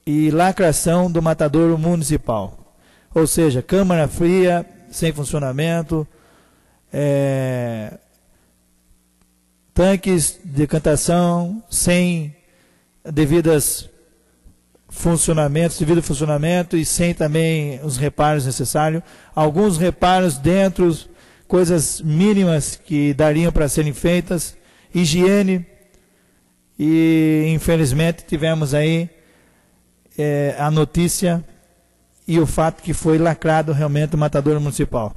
e lacração do matador municipal. Ou seja, câmara fria, sem funcionamento, tanques de decantação sem devido funcionamento e sem também os reparos necessários. Alguns reparos dentro, coisas mínimas que dariam para serem feitas, higiene, e infelizmente tivemos aí a notícia e o fato que foi lacrado realmente o matador municipal.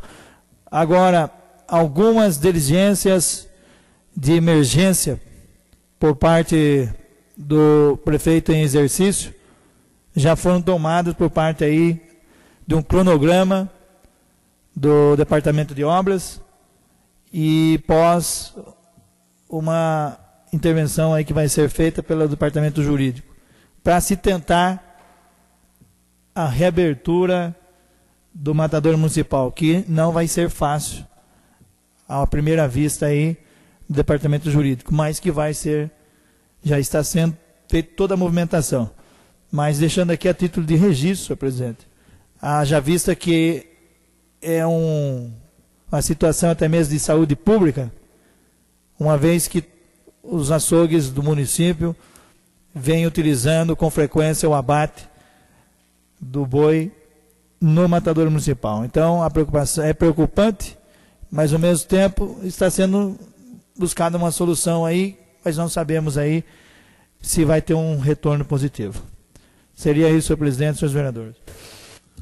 Agora, algumas diligências de emergência por parte do prefeito em exercício já foram tomadas por parte aí de um cronograma do Departamento de Obras e pós uma intervenção aí que vai ser feita pelo Departamento Jurídico para se tentar a reabertura do matador municipal, que não vai ser fácil à primeira vista aí do Departamento Jurídico, mas que vai ser, já está sendo feita toda a movimentação. Mas deixando aqui a título de registro, senhor presidente, haja vista que é uma situação até mesmo de saúde pública, uma vez que os açougues do município vêm utilizando com frequência o abate do boi no matador municipal. Então, a preocupação é preocupante, mas ao mesmo tempo está sendo buscada uma solução aí, mas não sabemos aí se vai ter um retorno positivo. Seria isso, senhor presidente, senhores vereadores.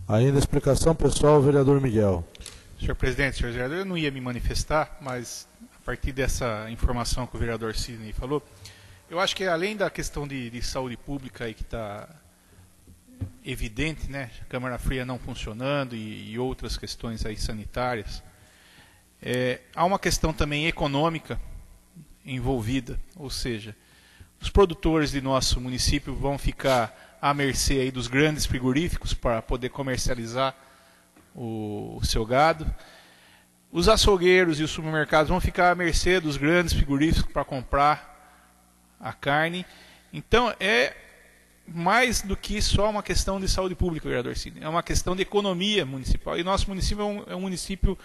Ainda explicação pessoal, vereador Miguel.
Senhor presidente, senhor vereador, eu não ia me manifestar, mas a partir dessa informação que o vereador Sidney falou, eu acho que além da questão de saúde pública aí que está evidente, né, a Câmara Fria não funcionando e outras questões aí sanitárias, há uma questão também econômica envolvida, ou seja, os produtores de nosso município vão ficar à mercê aí dos grandes frigoríficos para poder comercializar o seu gado. Os açougueiros e os supermercados vão ficar à mercê dos grandes frigoríficos para comprar a carne. Então é mais do que só uma questão de saúde pública, vereador Sidney. É uma questão de economia municipal. E nosso município é um município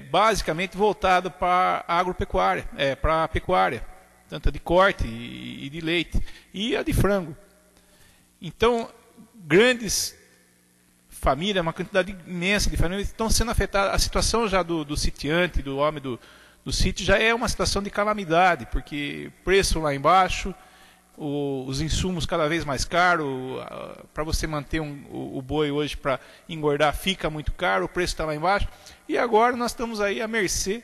basicamente voltado para a agropecuária, para a pecuária, tanto a de corte e de leite, e a de frango. Então, grandes famílias, uma quantidade imensa de famílias estão sendo afetadas. A situação já do sitiante, do homem do sítio, já é uma situação de calamidade, porque preço lá embaixo, os insumos cada vez mais caros, para você manter o boi hoje para engordar fica muito caro, o preço está lá embaixo, e agora nós estamos aí à mercê,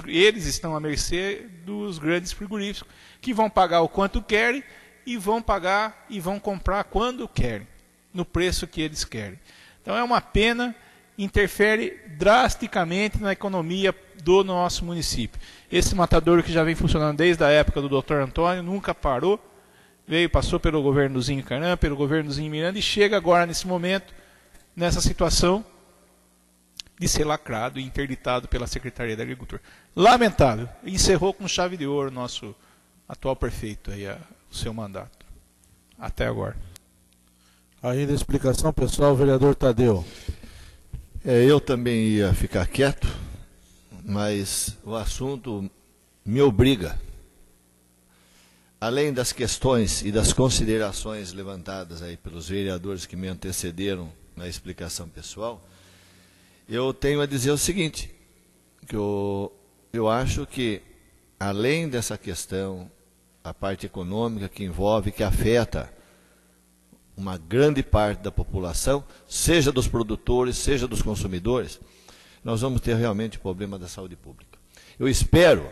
eles estão à mercê dos grandes frigoríficos, que vão pagar o quanto querem, e vão pagar e vão comprar quando querem, no preço que eles querem. Então é uma pena, interfere drasticamente na economia do nosso município. Esse matadouro que já vem funcionando desde a época do Dr. Antônio, nunca parou, passou pelo governo do Zinho Carnã, pelo governo do Zinho Miranda, e chega agora nesse momento, nessa situação de ser lacrado e interditado pela Secretaria da Agricultura. Lamentável. Encerrou com chave de ouro o nosso atual prefeito, aí, o seu mandato. Até agora.
Ainda explicação, pessoal, vereador Tadeu.
Eu também ia ficar quieto, mas o assunto me obriga. Além das questões e das considerações levantadas aí pelos vereadores que me antecederam na explicação pessoal, eu tenho a dizer o seguinte, que eu acho que, além dessa questão, a parte econômica que envolve, que afeta uma grande parte da população, seja dos produtores, seja dos consumidores, nós vamos ter realmente problema da saúde pública. Eu espero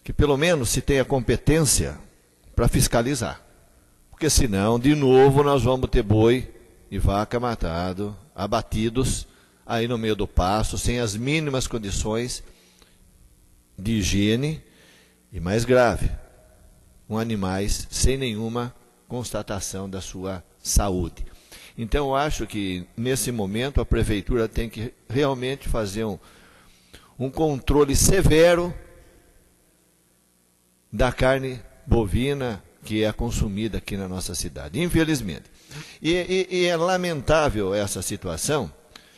que pelo menos se tenha competência para fiscalizar, porque senão, de novo, nós vamos ter boi e vaca abatidos aí no meio do pasto, sem as mínimas condições de higiene e, mais grave, com animais sem nenhuma constatação da sua saúde. Então, eu acho que, nesse momento, a Prefeitura tem que realmente fazer um controle severo da carne bovina que é consumida aqui na nossa cidade, infelizmente. E é lamentável essa situação.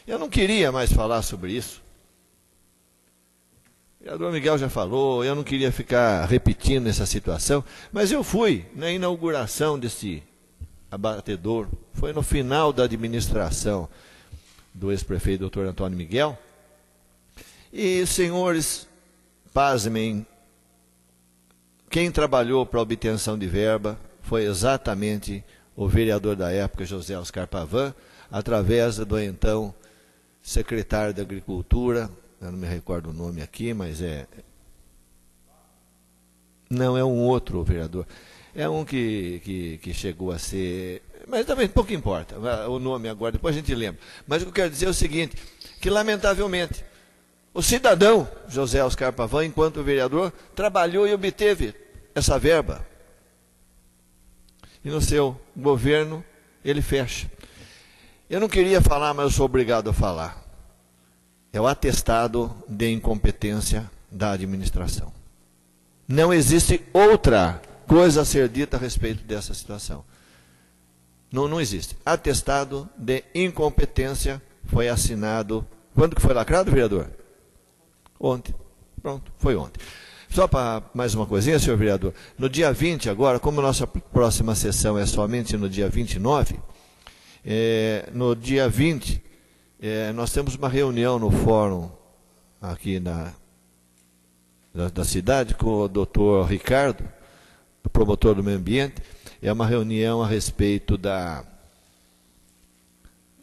Eu não queria mais falar sobre isso. O vereador Miguel já falou, eu não queria ficar repetindo essa situação, mas eu fui na inauguração desse abatedouro, foi no final da administração do ex-prefeito Dr. Antônio Miguel, e, senhores, pasmem, quem trabalhou para a obtenção de verba foi exatamente o vereador da época, José Oscar Pavan, através do então secretário da Agricultura, eu não me recordo o nome aqui, mas não, é um outro vereador. É um que chegou a ser... Mas também pouco importa o nome agora, depois a gente lembra. Mas o que eu quero dizer é o seguinte, que lamentavelmente, o cidadão José Oscar Pavan, enquanto vereador, trabalhou e obteve essa verba. E no seu governo, ele fecha. Eu não queria falar, mas eu sou obrigado a falar. É o atestado de incompetência da administração. Não existe outra coisa a ser dita a respeito dessa situação. Não existe. Atestado de incompetência foi assinado... Quando que foi lacrado, vereador? Ontem. Pronto, foi ontem. Só para mais uma coisinha, senhor vereador. No dia 20 agora, como a nossa próxima sessão é somente no dia 29, no dia 20, nós temos uma reunião no fórum aqui da cidade com o doutor Ricardo, o promotor do meio ambiente. É uma reunião a respeito da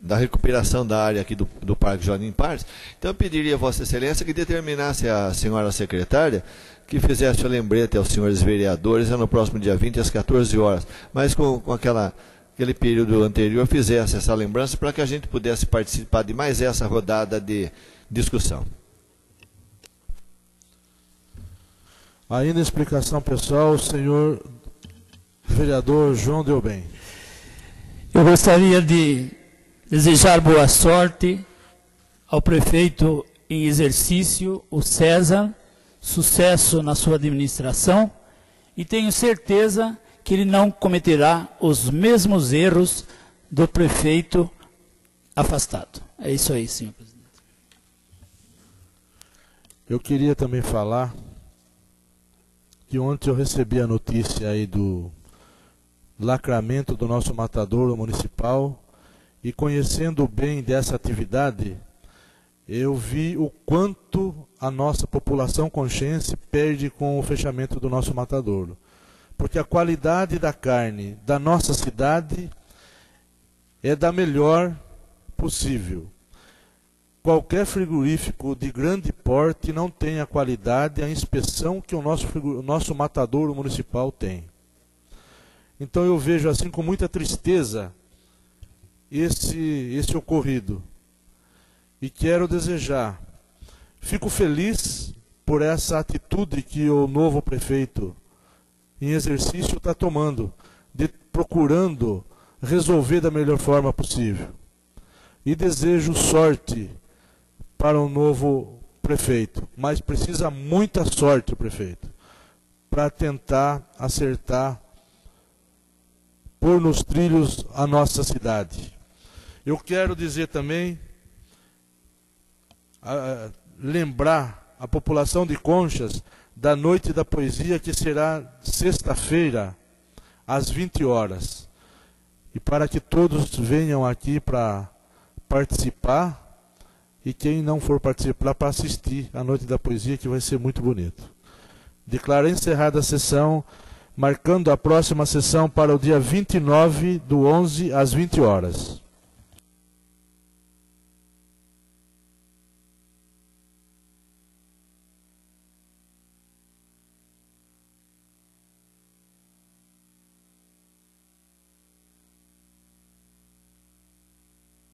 recuperação da área aqui do Parque Joaquim Pares. Então eu pediria a Vossa Excelência que determinasse a senhora secretária que fizesse o lembrete aos senhores vereadores no próximo dia 20 às 14 horas, mas com aquele período anterior fizesse essa lembrança para que a gente pudesse participar de mais essa rodada de discussão.
Ainda explicação pessoal, o senhor vereador João Delbem.
Eu gostaria de desejar boa sorte ao prefeito em exercício, o César, sucesso na sua administração, e tenho certeza que ele não cometerá os mesmos erros do prefeito afastado. É isso aí, senhor presidente.
Eu queria também falar que ontem eu recebi a notícia aí do lacramento do nosso matadouro municipal, e conhecendo bem dessa atividade, eu vi o quanto a nossa população consciente perde com o fechamento do nosso matadouro. Porque a qualidade da carne da nossa cidade é da melhor possível. Qualquer frigorífico de grande porte não tem a qualidade e a inspeção que o nosso matadouro municipal tem. Então eu vejo assim com muita tristeza esse ocorrido. E quero desejar, fico feliz por essa atitude que o novo prefeito em exercício está tomando, de procurando resolver da melhor forma possível. E desejo sorte para o novo prefeito, mas precisa muita sorte o prefeito, para tentar acertar, pôr nos trilhos a nossa cidade. Eu quero dizer também, lembrar a população de Conchas da Noite da Poesia, que será sexta-feira, às 20 horas. E para que todos venham aqui para participar, e quem não for participar, para assistir a Noite da Poesia, que vai ser muito bonito. Declaro encerrada a sessão, marcando a próxima sessão para o dia 29/11, às 20 horas.